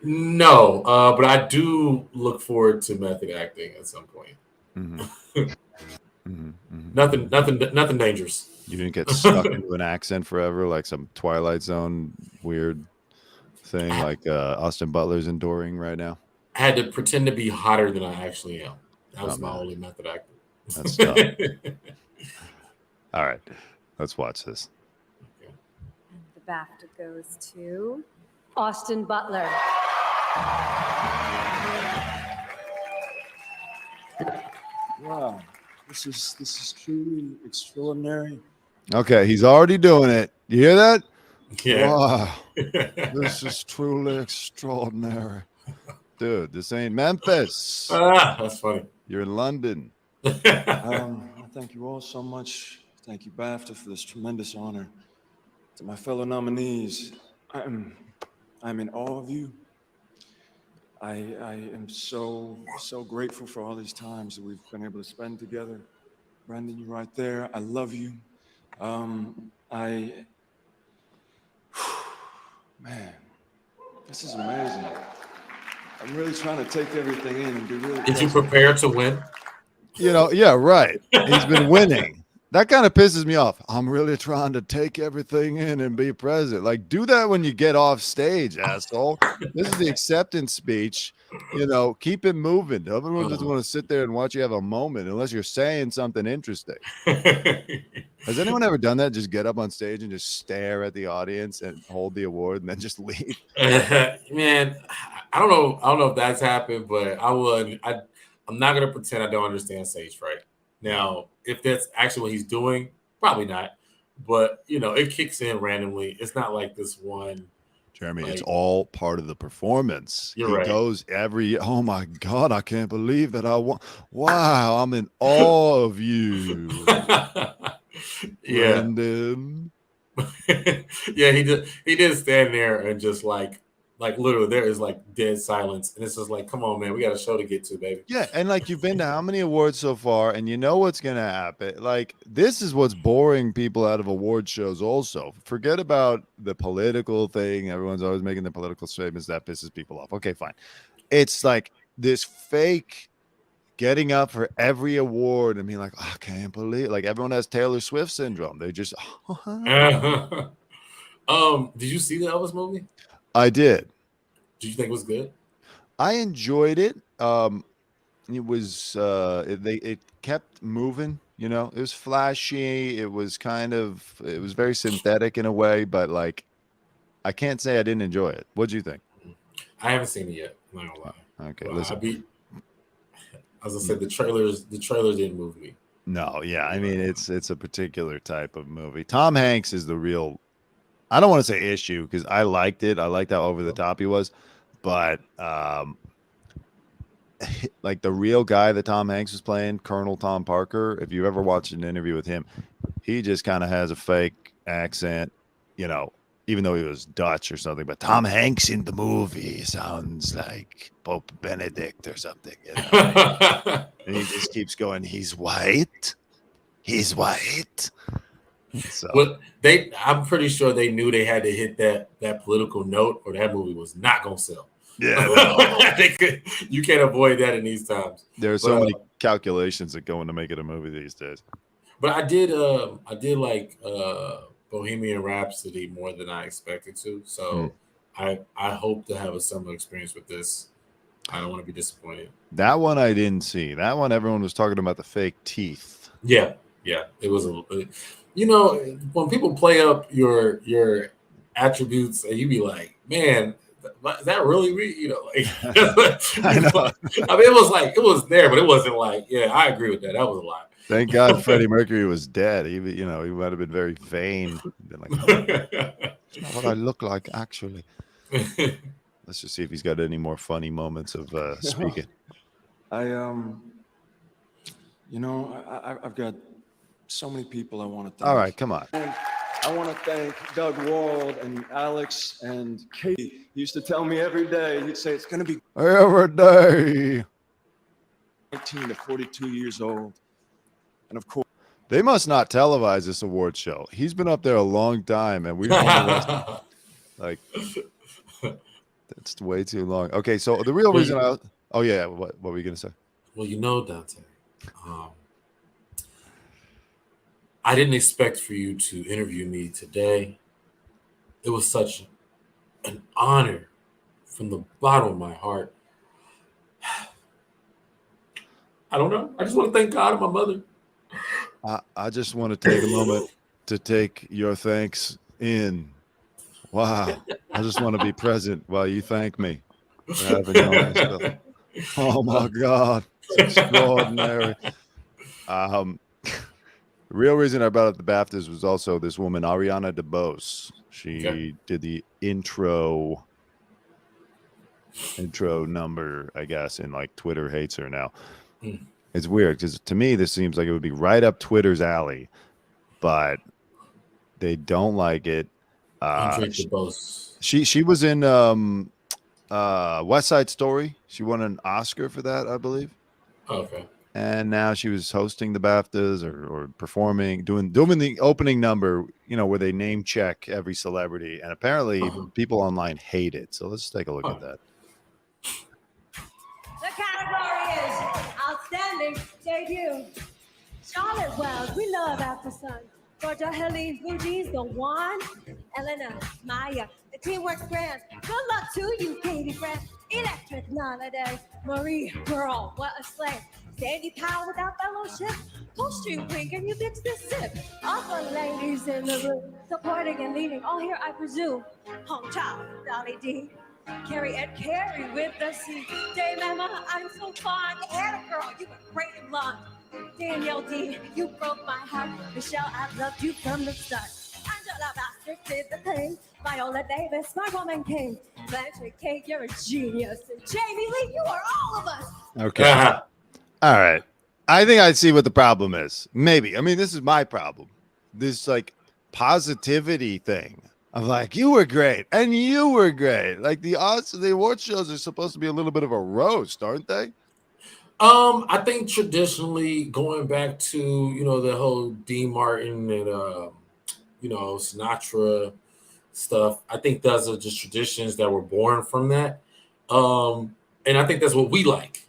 No, but I do look forward to method acting at some point. Mm-hmm. Nothing dangerous. You didn't get stuck into an accent forever, like some Twilight Zone weird thing, like Austin Butler's enduring right now. I had to pretend to be hotter than I actually am. That was my only method acting. That's tough. All right, let's watch this. Okay. And the BAFTA goes to Austin Butler. Wow, this is truly extraordinary. Okay, he's already doing it. You hear that? Yeah. Wow, this is truly extraordinary, dude. This ain't Memphis. That's funny. You're in London. Thank you all so much. Thank you, BAFTA, for this tremendous honor. To my fellow nominees, I'm in awe of you. I am so grateful for all these times that we've been able to spend together. Brandon, you're right there. I love you. Man, this is amazing. I'm really trying to take everything in and be really. Did you prepare to win? Yeah, right. He's been winning. That kind of pisses me off. I'm really trying to take everything in and be present. Like, do that when you get off stage, asshole. This is the acceptance speech. Keep it moving. Everyone doesn't want to sit there and watch you have a moment unless you're saying something interesting. Has anyone ever done that? Just get up on stage and just stare at the audience and hold the award and then just leave? Man, I don't know. I don't know if that's happened, but I would. I'm not gonna pretend I don't understand stage fright. Now, if that's actually what he's doing, probably not. But it kicks in randomly. It's not like this one. Jeremy, it's all part of the performance. You're right. Goes oh my God, I can't believe that wow, I'm in awe of you. Yeah. Brandon. Yeah, he did stand there and just like literally there is like dead silence. And it's just like, come on, man, we got a show to get to, baby. Yeah, and like you've been to how many awards so far, and you know what's gonna happen. Like, this is what's boring people out of award shows also. Forget about the political thing. Everyone's always making the political statements. That pisses people off. Okay, fine. It's like this fake getting up for every award and being like, oh, I can't believe, like everyone has Taylor Swift syndrome. They just Did you see the Elvis movie? I did. Did you think it was good? I enjoyed it. It was it kept moving, it was flashy. It was very synthetic in a way, but like I can't say I didn't enjoy it. What'd you think? I haven't seen it yet. I'm not gonna lie. Okay, well, listen. As I said, the trailers didn't move me. No, yeah. I mean, it's a particular type of movie. Tom Hanks is the real, I don't want to say issue because I liked it. I liked how over the top he was, but like the real guy that Tom Hanks was playing, Colonel Tom Parker, if you ever watched an interview with him, he just kind of has a fake accent, even though he was Dutch or something. But Tom Hanks in the movie sounds like Pope Benedict or something. And he just keeps going, he's white. He's white. So. Well, I'm pretty sure they knew they had to hit that political note, or that movie was not gonna sell. Yeah, no. You can't avoid that in these times. There are so many calculations that go into making a movie these days. But I did like Bohemian Rhapsody more than I expected to. So I hope to have a similar experience with this. I don't want to be disappointed. That one I didn't see. That one everyone was talking about the fake teeth. Yeah. It was when people play up your attributes and you be like, man, is that really I know. I mean, it was there, but it wasn't like, yeah, I agree with that. That was a lot. Thank God Freddie Mercury was dead. He might have been very vain. Been like, it's not what I look like, actually. Let's just see if he's got any more funny moments of speaking. I've got so many people I want to thank. All right, come on. And I want to thank Doug Wald and Alex and Katie. He used to tell me every day, he'd say, it's going to be every day. 19 to 42 years old. And of course, they must not televise this award show. He's been up there a long time, and we don't like that's way too long. Okay, so the real reason what were you gonna say? Well, Dante, I didn't expect for you to interview me today. It was such an honor from the bottom of my heart. I don't know. I just want to thank God and my mother. I just want to take a moment to take your thanks in. Wow. I just want to be present while you thank me for having all that stuff. Oh my God. It's extraordinary. The real reason I brought up the BAFTAs was also this woman, Ariana Debose. She did the intro number, I guess, and like Twitter hates her now. It's weird because to me this seems like it would be right up Twitter's alley, but they don't like it. She was in West Side Story. She won an Oscar for that, I believe. Okay. And now she was hosting the BAFTAs or performing, doing the opening number, where they name check every celebrity, and apparently people online hate it. So let's take a look at that. The category is outstanding debut. Charlotte Wells, we love After Sun. Georgia Haley, Fuji's the one. Elena, Maya, the teamwork's grand. Good luck to you, Katie friend. Electric Holiday, Marie, girl, what a slay. Sandy Powell without fellowship. Coldstream Queen, can you fix this sip? All the ladies in the room, supporting and leading, all here I presume. Hong Chow, Dolly D. Carrie and Carrie with the C. Dame Emma, I'm so fond. And a girl, you were great and blonde. Danielle D, you broke my heart. Michelle, I loved you from the start. Angela Bassett did the thing. Viola Davis, my woman king. Blanche Kate, you're a genius. And Jamie Lee, you are all of us. Okay. All right. I think I see what the problem is. Maybe. I mean, this is my problem. This like positivity thing of like, you were great and you were great. Like the award shows are supposed to be a little bit of a roast, aren't they? I think traditionally going back to, the whole Dean Martin and, Sinatra stuff, I think those are just traditions that were born from that. And I think that's what we like,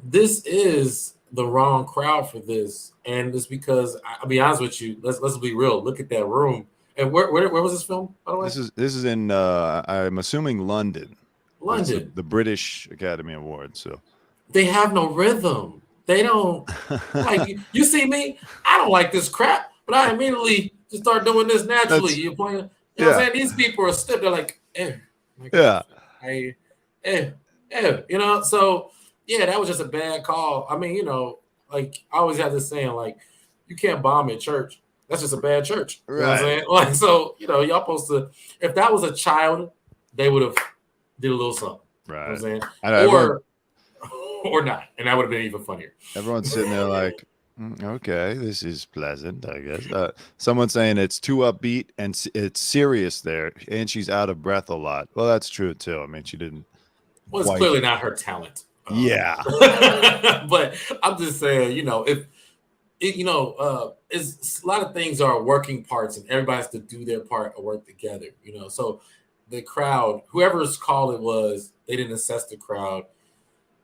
this is the wrong crowd for this. And it's because I'll be honest with you, let's be real. Look at that room. And where was this film, by the way? This is in I'm assuming London. London. The British Academy Awards. So they have no rhythm. They don't like you see me, I don't like this crap, but I immediately just start doing this naturally. You're playing, what I'm saying? These people are stiff, they're like, so yeah, that was just a bad call. I mean, like I always have this saying, like, you can't bomb at church. That's just a bad church. You know what I'm saying? Like, so, y'all supposed to, if that was a child, they would have did a little something. Right. You know what I'm saying? Or not. And that would have been even funnier. Everyone's sitting there like, okay, this is pleasant, I guess. Someone's saying it's too upbeat and it's serious there. And she's out of breath a lot. Well, that's true, too. I mean, she didn't. Well, it's clearly not her talent. Yeah. But I'm just saying, if it's a lot of things are working parts and everybody has to do their part or work together, So the crowd, whoever's call it was, they didn't assess the crowd.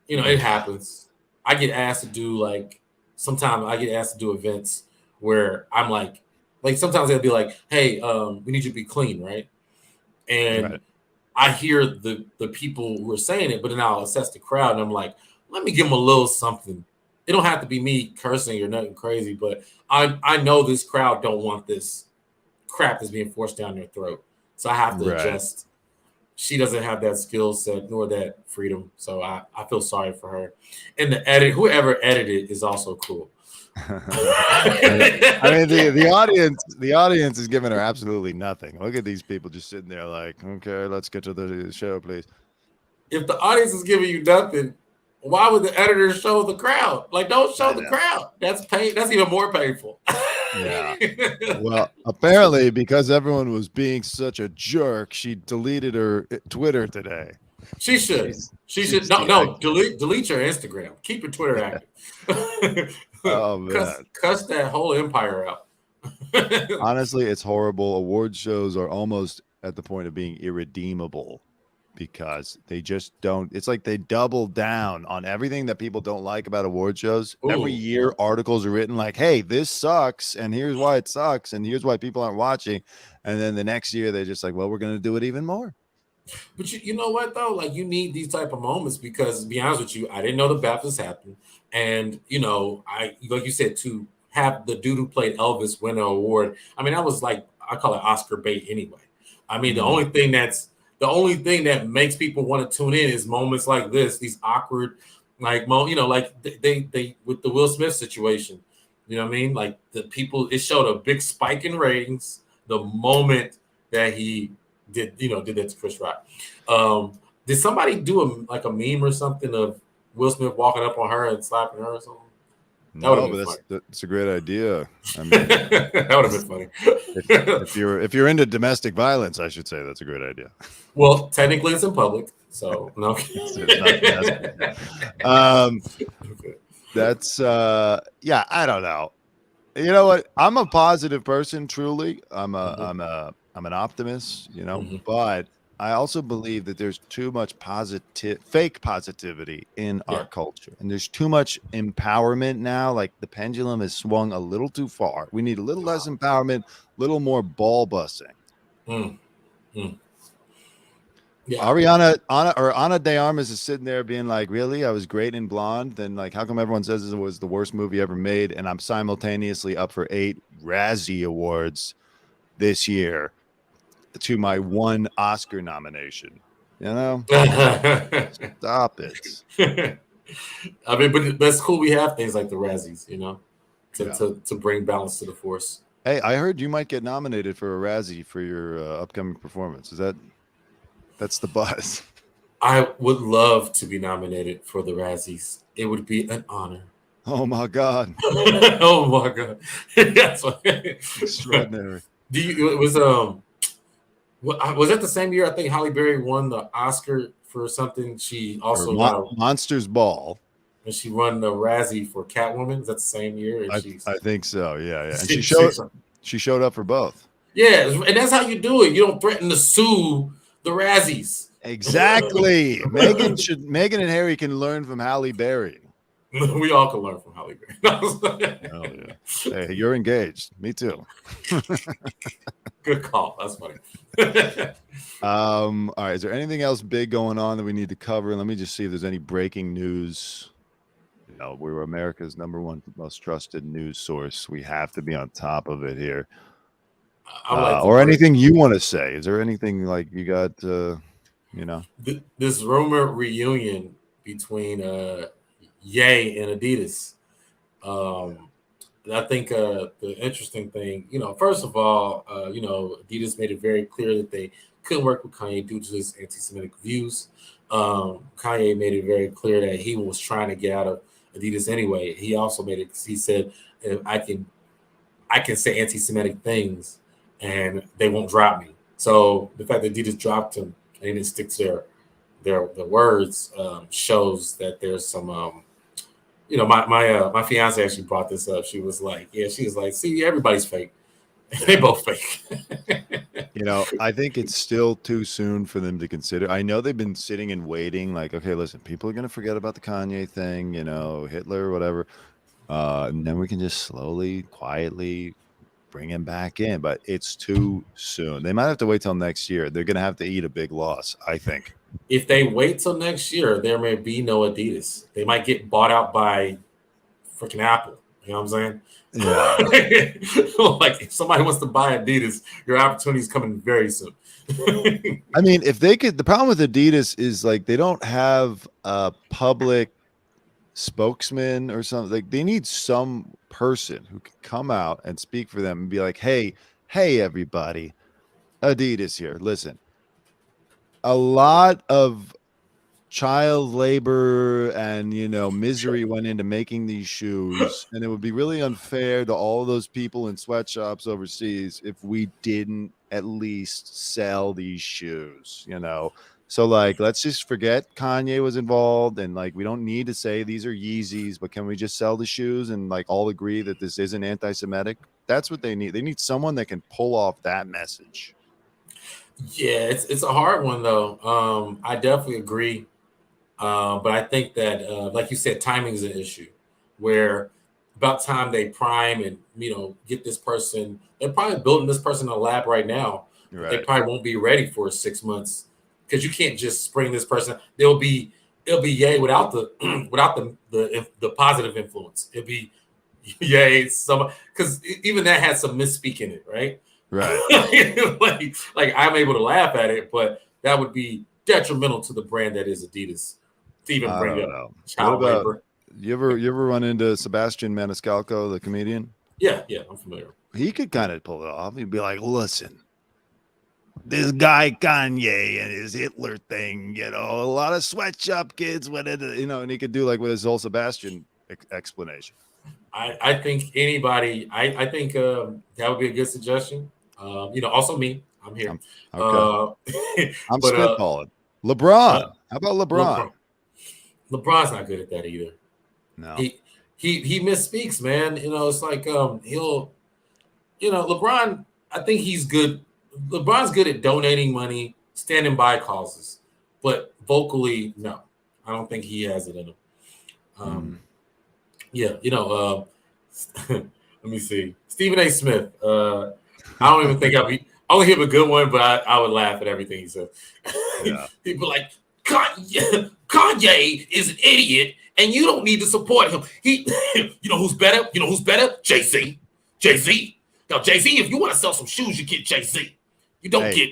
It happens. I get asked to do sometimes I get asked to do events where I'm like sometimes they'll be like, hey, we need you to be clean, right? And I hear the people who are saying it, but then I'll assess the crowd and I'm like, let me give them a little something. It don't have to be me cursing or nothing crazy, but I know this crowd don't want this crap that's being forced down their throat. So I have to adjust. She doesn't have that skill set nor that freedom. So I feel sorry for her. And whoever edited is also cool. I mean, the audience is giving her absolutely nothing. Look at these people just sitting there like, okay, let's get to the show, please. If the audience is giving you nothing, why would the editor show the crowd? Like, don't show the crowd. That's pain. That's even more painful. Yeah. Well, apparently, because everyone was being such a jerk, she deleted her Twitter today. She should. She should. No. Delete your Instagram. Keep your Twitter active. Oh man. Cuss that whole empire out. Honestly, it's horrible. Award shows are almost at the point of being irredeemable because they just don't. It's like they double down on everything that people don't like about award shows. Ooh. Every year, articles are written like, hey, this sucks, and here's why it sucks, and here's why people aren't watching. And then the next year, they're just like, well, we're going to do it even more. But you know what, though? Like, you need these type of moments because, to be honest with you, I didn't know the BAFTAs happened. And, I like you said, to have the dude who played Elvis win an award, I mean, that was like, I call it Oscar bait anyway. I mean, the only thing that makes people want to tune in is moments like this, these awkward, like they with the Will Smith situation. You know what I mean? Like the people, it showed a big spike in ratings the moment that he did that to Chris Rock. Did somebody do a meme or something of Will Smith walking up on her and slapping her or something? That's a great idea. I mean, that would have been funny. if you're into domestic violence, I should say that's a great idea. Well, technically it's in public, so no. That's I don't know. You know what? I'm a positive person, truly. I'm an optimist, but I also believe that there's too much fake positivity in our culture, and there's too much empowerment now. Like the pendulum has swung a little too far. We need a little less empowerment, a little more ball busting. Yeah. Ana de Armas is sitting there being like, really? I was great in Blonde. Then like, how come everyone says it was the worst movie ever made? And I'm simultaneously up for 8 Razzie Awards this year to my 1 Oscar nomination. You know? Stop it. I mean, but that's cool. We have things like the Razzies, you know, to bring balance to the force. Hey, I heard you might get nominated for a Razzie for your upcoming performance. That's the buzz. I would love to be nominated for the Razzies. It would be an honor. Oh my God. Oh my God. That's extraordinary. Was that the same year I think Halle Berry won the Oscar for something? She also Monsters Ball. And she won the Razzie for Catwoman. Is that the same year? And I think so. Yeah. And she showed up for both. Yeah, and that's how you do it. You don't threaten to sue the Razzies. Exactly. Meghan and Harry can learn from Halle Berry. We all can learn from Halle Berry. Oh yeah. Hey, you're engaged. Me too. Good call. That's funny. All right. Is there anything else big going on that we need to cover? Let me just see if there's any breaking news. You know, we're America's #1 most trusted news source. We have to be on top of it here. Or anything you want to say? Is there anything like you got? You know, this rumor reunion between Ye and Adidas. I think the interesting thing, you know, first of all, you know, Adidas made it very clear that they couldn't work with Kanye due to his anti-Semitic views. Kanye made it very clear that he was trying to get out of Adidas anyway. He also made it. He said, I can say anti-Semitic things and they won't drop me. So the fact that Adidas dropped him and he didn't stick to their words shows that there's some you know, my fiance actually brought this up. She was like, see, everybody's fake. They both fake. You know, I think it's still too soon for them to consider. I know they've been sitting and waiting, like, okay, listen, people are going to forget about the Kanye thing, you know, Hitler, whatever. And then we can just slowly, quietly bring him back in. But it's too soon. They might have to wait till next year. They're going to have to eat a big loss, I think. If they wait till next year, there may be no Adidas. They might get bought out by freaking Apple. You know what I'm saying? Yeah. Like if somebody wants to buy Adidas, your opportunity is coming very soon. I mean, if they could, the problem with Adidas is like they don't have a public spokesman or something. Like they need some person who can come out and speak for them and be like, hey, everybody, Adidas here. Listen, a lot of child labor and, you know, misery went into making these shoes, and it would be really unfair to all those people in sweatshops overseas if we didn't at least sell these shoes, you know. So like, let's just forget Kanye was involved, and like we don't need to say these are Yeezys, but can we just sell the shoes and like all agree that this isn't anti-Semitic? That's what they need. They need someone that can pull off that message. Yeah, it's a hard one though. I definitely agree. But I think that, like you said, timing is an issue where about time they prime and, you know, get this person. They're probably building this person in a lab right now. Right. They probably won't be ready for 6 months because you can't just spring this person. It'll be Ye without the positive influence. It'll be Ye because even that has some misspeak in it, right? Right. like I'm able to laugh at it, but that would be detrimental to the brand that is Adidas. To even bring up child labor. You ever run into Sebastian Maniscalco, the comedian? Yeah, I'm familiar. He could kind of pull it off. He'd be like, listen, this guy Kanye and his Hitler thing, you know, a lot of sweatshop kids went into, you know, and he could do like with his whole Sebastian explanation. I think anybody, I think that would be a good suggestion. You know, also me, I'm here. Okay. I'm spitballing. LeBron. How about LeBron? LeBron's not good at that either. No. He misspeaks, man. You know, it's like he'll, you know, LeBron, I think he's good. LeBron's good at donating money, standing by causes, but vocally, no. I don't think he has it in him. Yeah, let me see. Stephen A. Smith. I don't even think I only give a good one, but I would laugh at everything he said. Yeah. People like Kanye is an idiot, and you don't need to support him. You know who's better? You know who's better? Jay-Z. Jay-Z. Now, Jay-Z, if you want to sell some shoes, you get Jay-Z. You don't get.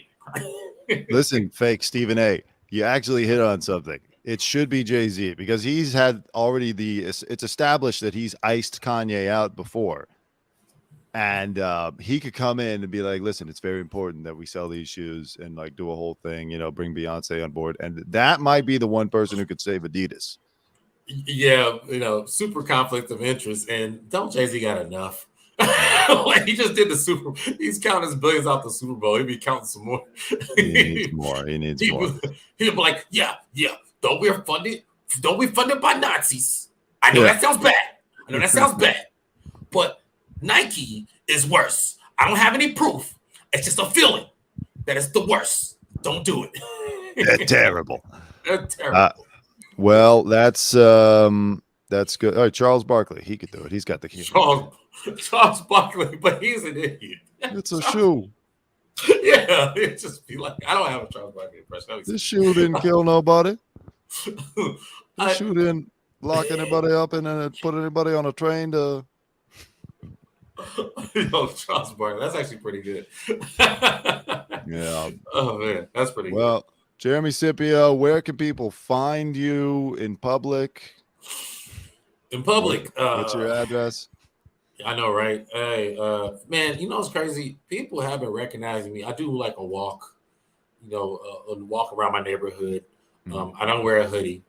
Listen, fake Stephen A. You actually hit on something. It should be Jay-Z because he's had already it's established that he's iced Kanye out before. And he could come in and be like, listen, it's very important that we sell these shoes and like do a whole thing, bring Beyonce on board. And that might be the one person who could save Adidas. Yeah, super conflict of interest. And don't Jay-Z got enough? Like he just did the Super Bowl. He's counting his billions out the Super Bowl. He'd be counting some more. He needs more. He'd be like, yeah. Don't we funded by Nazis? I know that sounds bad. But Nike is worse. I don't have any proof. It's just a feeling that it's the worst. Don't do it. They're terrible. They're terrible. Well, that's good. All right, Charles Barkley, he could do it. He's got the key. Charles Barkley, but he's an idiot. It's a shoe. Yeah, it just be like, I don't have a Charles Barkley impression. This shoe didn't kill nobody. This shoe didn't lock anybody up and then put anybody on a train to. Charles Barkley, that's actually pretty good. Yeah. Oh man, that's pretty good. Well, Jeremy Scippio, where can people find you in public? In public, what's your address? I know, right? Hey, man, it's crazy. People have been recognizing me. I do like a walk, a walk around my neighborhood. I don't wear a hoodie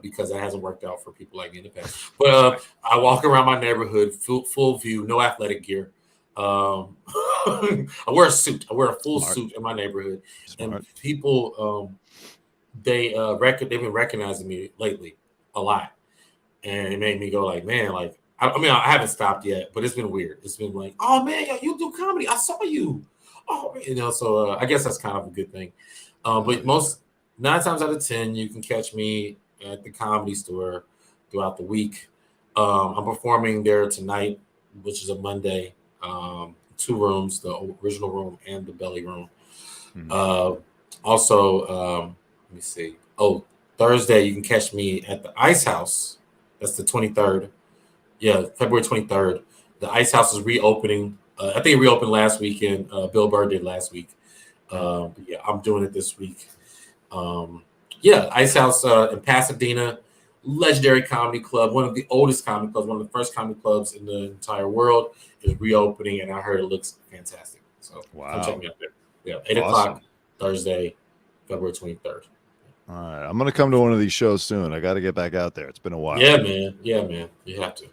because that hasn't worked out for people like me in the past. But I walk around my neighborhood, full view, no athletic gear. I wear a suit. I wear a full suit in my neighborhood, and people they've been recognizing me lately a lot, and it made me go like, man, like I haven't stopped yet, but it's been weird. It's been like, oh man, you do comedy. I saw you. Oh, so I guess that's kind of a good thing. But 9 times out of 10, you can catch me at the Comedy Store throughout the week. I'm performing there tonight, which is a Monday. 2 rooms, the original room and the belly room. Also, let me see. Thursday, you can catch me at the Ice House. That's the 23rd. Yeah, February 23rd. The Ice House is reopening. I think it reopened last weekend. Bill Burr did last week. But yeah, I'm doing it this week. Ice House in Pasadena, legendary comedy club, one of the oldest comedy clubs, one of the first comedy clubs in the entire world, is reopening, and I heard it looks fantastic. So come check me out there. Yeah, 8 o'clock Thursday, February 23rd. All right, I'm gonna come to one of these shows soon. I got to get back out there. It's been a while. Yeah, man. You have to.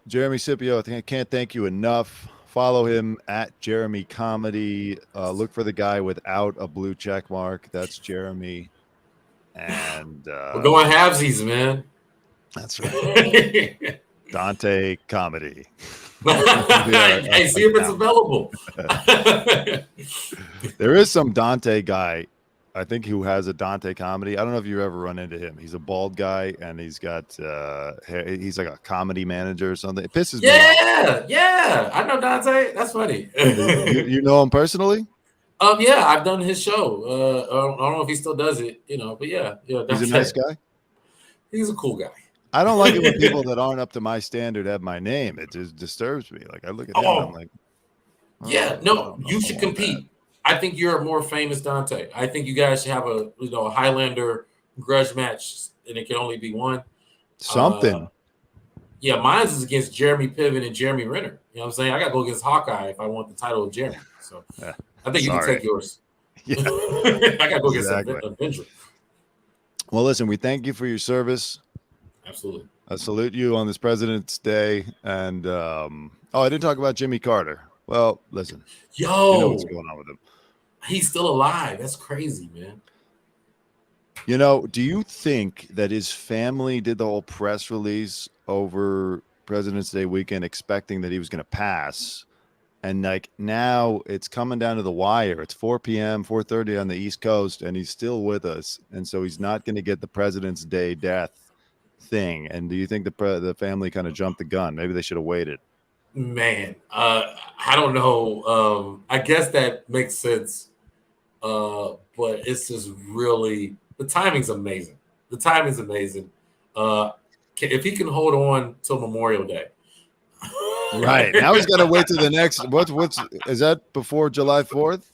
Jeremy Scippio, I think I can't thank you enough. Follow him at Jeremy Comedy. Look for the guy without a blue check mark. That's Jeremy. And we're going halvesies, man. That's right. Dante Comedy. Hey, see if it's available. There is some Dante guy, I think, who has a Dante Comedy. I don't know if you ever run into him. He's a bald guy, and he's got he's like a comedy manager or something. It pisses me off. Yeah. I know Dante. That's funny. You know him personally? Yeah, I've done his show. I don't know if he still does it, but yeah. He's a nice guy. He's a cool guy. I don't like it when people that aren't up to my standard have my name. It just disturbs me. Like I look at him, and I'm like, you should compete. I think you're a more famous Dante. I think you guys should have a Highlander grudge match, and it can only be one. Something. Mine is against Jeremy Piven and Jeremy Renner. You know what I'm saying? I got to go against Hawkeye if I want the title of Jeremy. So I think you can take yours. Yeah. I got to go against Avenger. Well, listen, we thank you for your service. Absolutely. I salute you on this President's Day. And I didn't talk about Jimmy Carter. Well, listen. You know what's going on with him. He's still alive. That's crazy, man. Do you think that his family did the whole press release over President's Day weekend expecting that he was going to pass? And like now it's coming down to the wire. It's 4 p.m., 4:30 on the East Coast, and he's still with us. And so he's not going to get the President's Day death thing. And do you think the family kind of jumped the gun? Maybe they should have waited. Man, I don't know. I guess that makes sense. But it's just really, the timing's amazing. The timing's amazing. If he can hold on till Memorial Day. Right. Now he's got to wait to the next. What's is that before July 4th?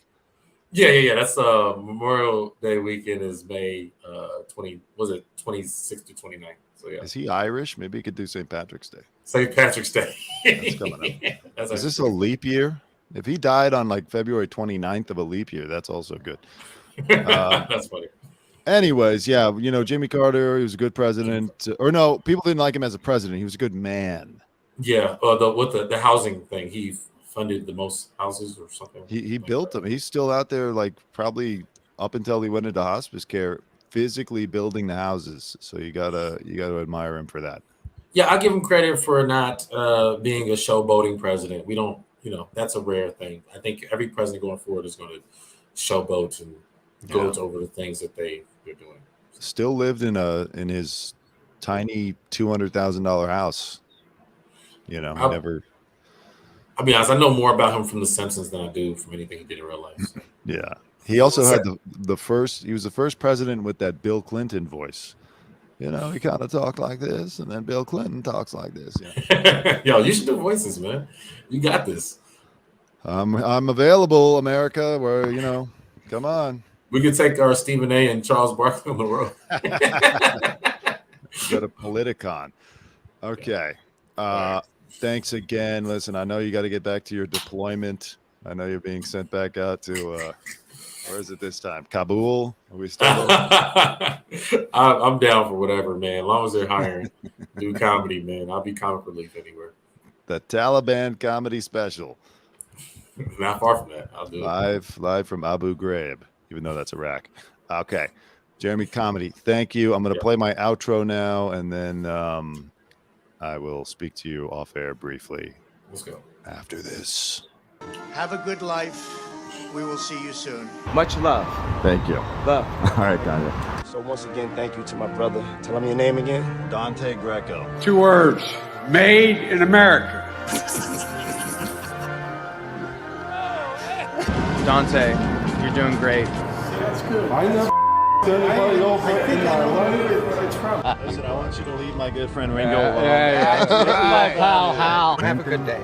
Yeah. That's Memorial Day weekend is May 26th to 29th. So yeah. Is he Irish? Maybe he could do St. Patrick's Day. St. Patrick's Day. That's coming up. Is this a leap year? If he died on like February 29th of a leap year, that's also good. That's funny. Anyways, yeah, you know, Jimmy Carter, he was a good president. Or no, people didn't like him as a president. He was a good man. Yeah, with the housing thing, he funded the most houses or something. He built them. He's still out there, like probably up until he went into hospice care, physically building the houses. So you gotta admire him for that. Yeah, I give him credit for not being a showboating president. We don't, that's a rare thing. I think every president going forward is going to showboat and go over the things that they're doing. Still lived in his tiny $200,000 house. Never. I mean, I know more about him from The Simpsons than I do from anything he did in real life. So. Yeah, he also had the first. He was the first president with that Bill Clinton voice. He kind of talked like this, and then Bill Clinton talks like this. Yeah. Yo, you should do voices, man. You got this. I'm available, America. Where come on. We could take our Stephen A. and Charles Barkley on the road. Go to Politicon. Okay. Thanks again. Listen, I know you got to get back to your deployment. I know you're being sent back out to where is it this time? Kabul? Are we still I'm down for whatever, man. As long as they're hiring, do comedy, man. I'll be comic relief anywhere. The Taliban comedy special. Not far from that. I'll do it. Live from Abu Ghraib, even though that's Iraq. Okay. Jeremy Comedy, thank you. I'm going to play my outro now, and then I will speak to you off air briefly. Let's go. After this. Have a good life. We will see you soon. Much love. Thank you. Love. All right, Kanye. So once again, thank you to my brother. Tell him your name again. Dante Greco. 2 words. Made in America. Dante, you're doing great. That's good. I never anybody over in my life. It's from. Listen, I want you to leave my good friend Ringo alone. Hal. Have a good day.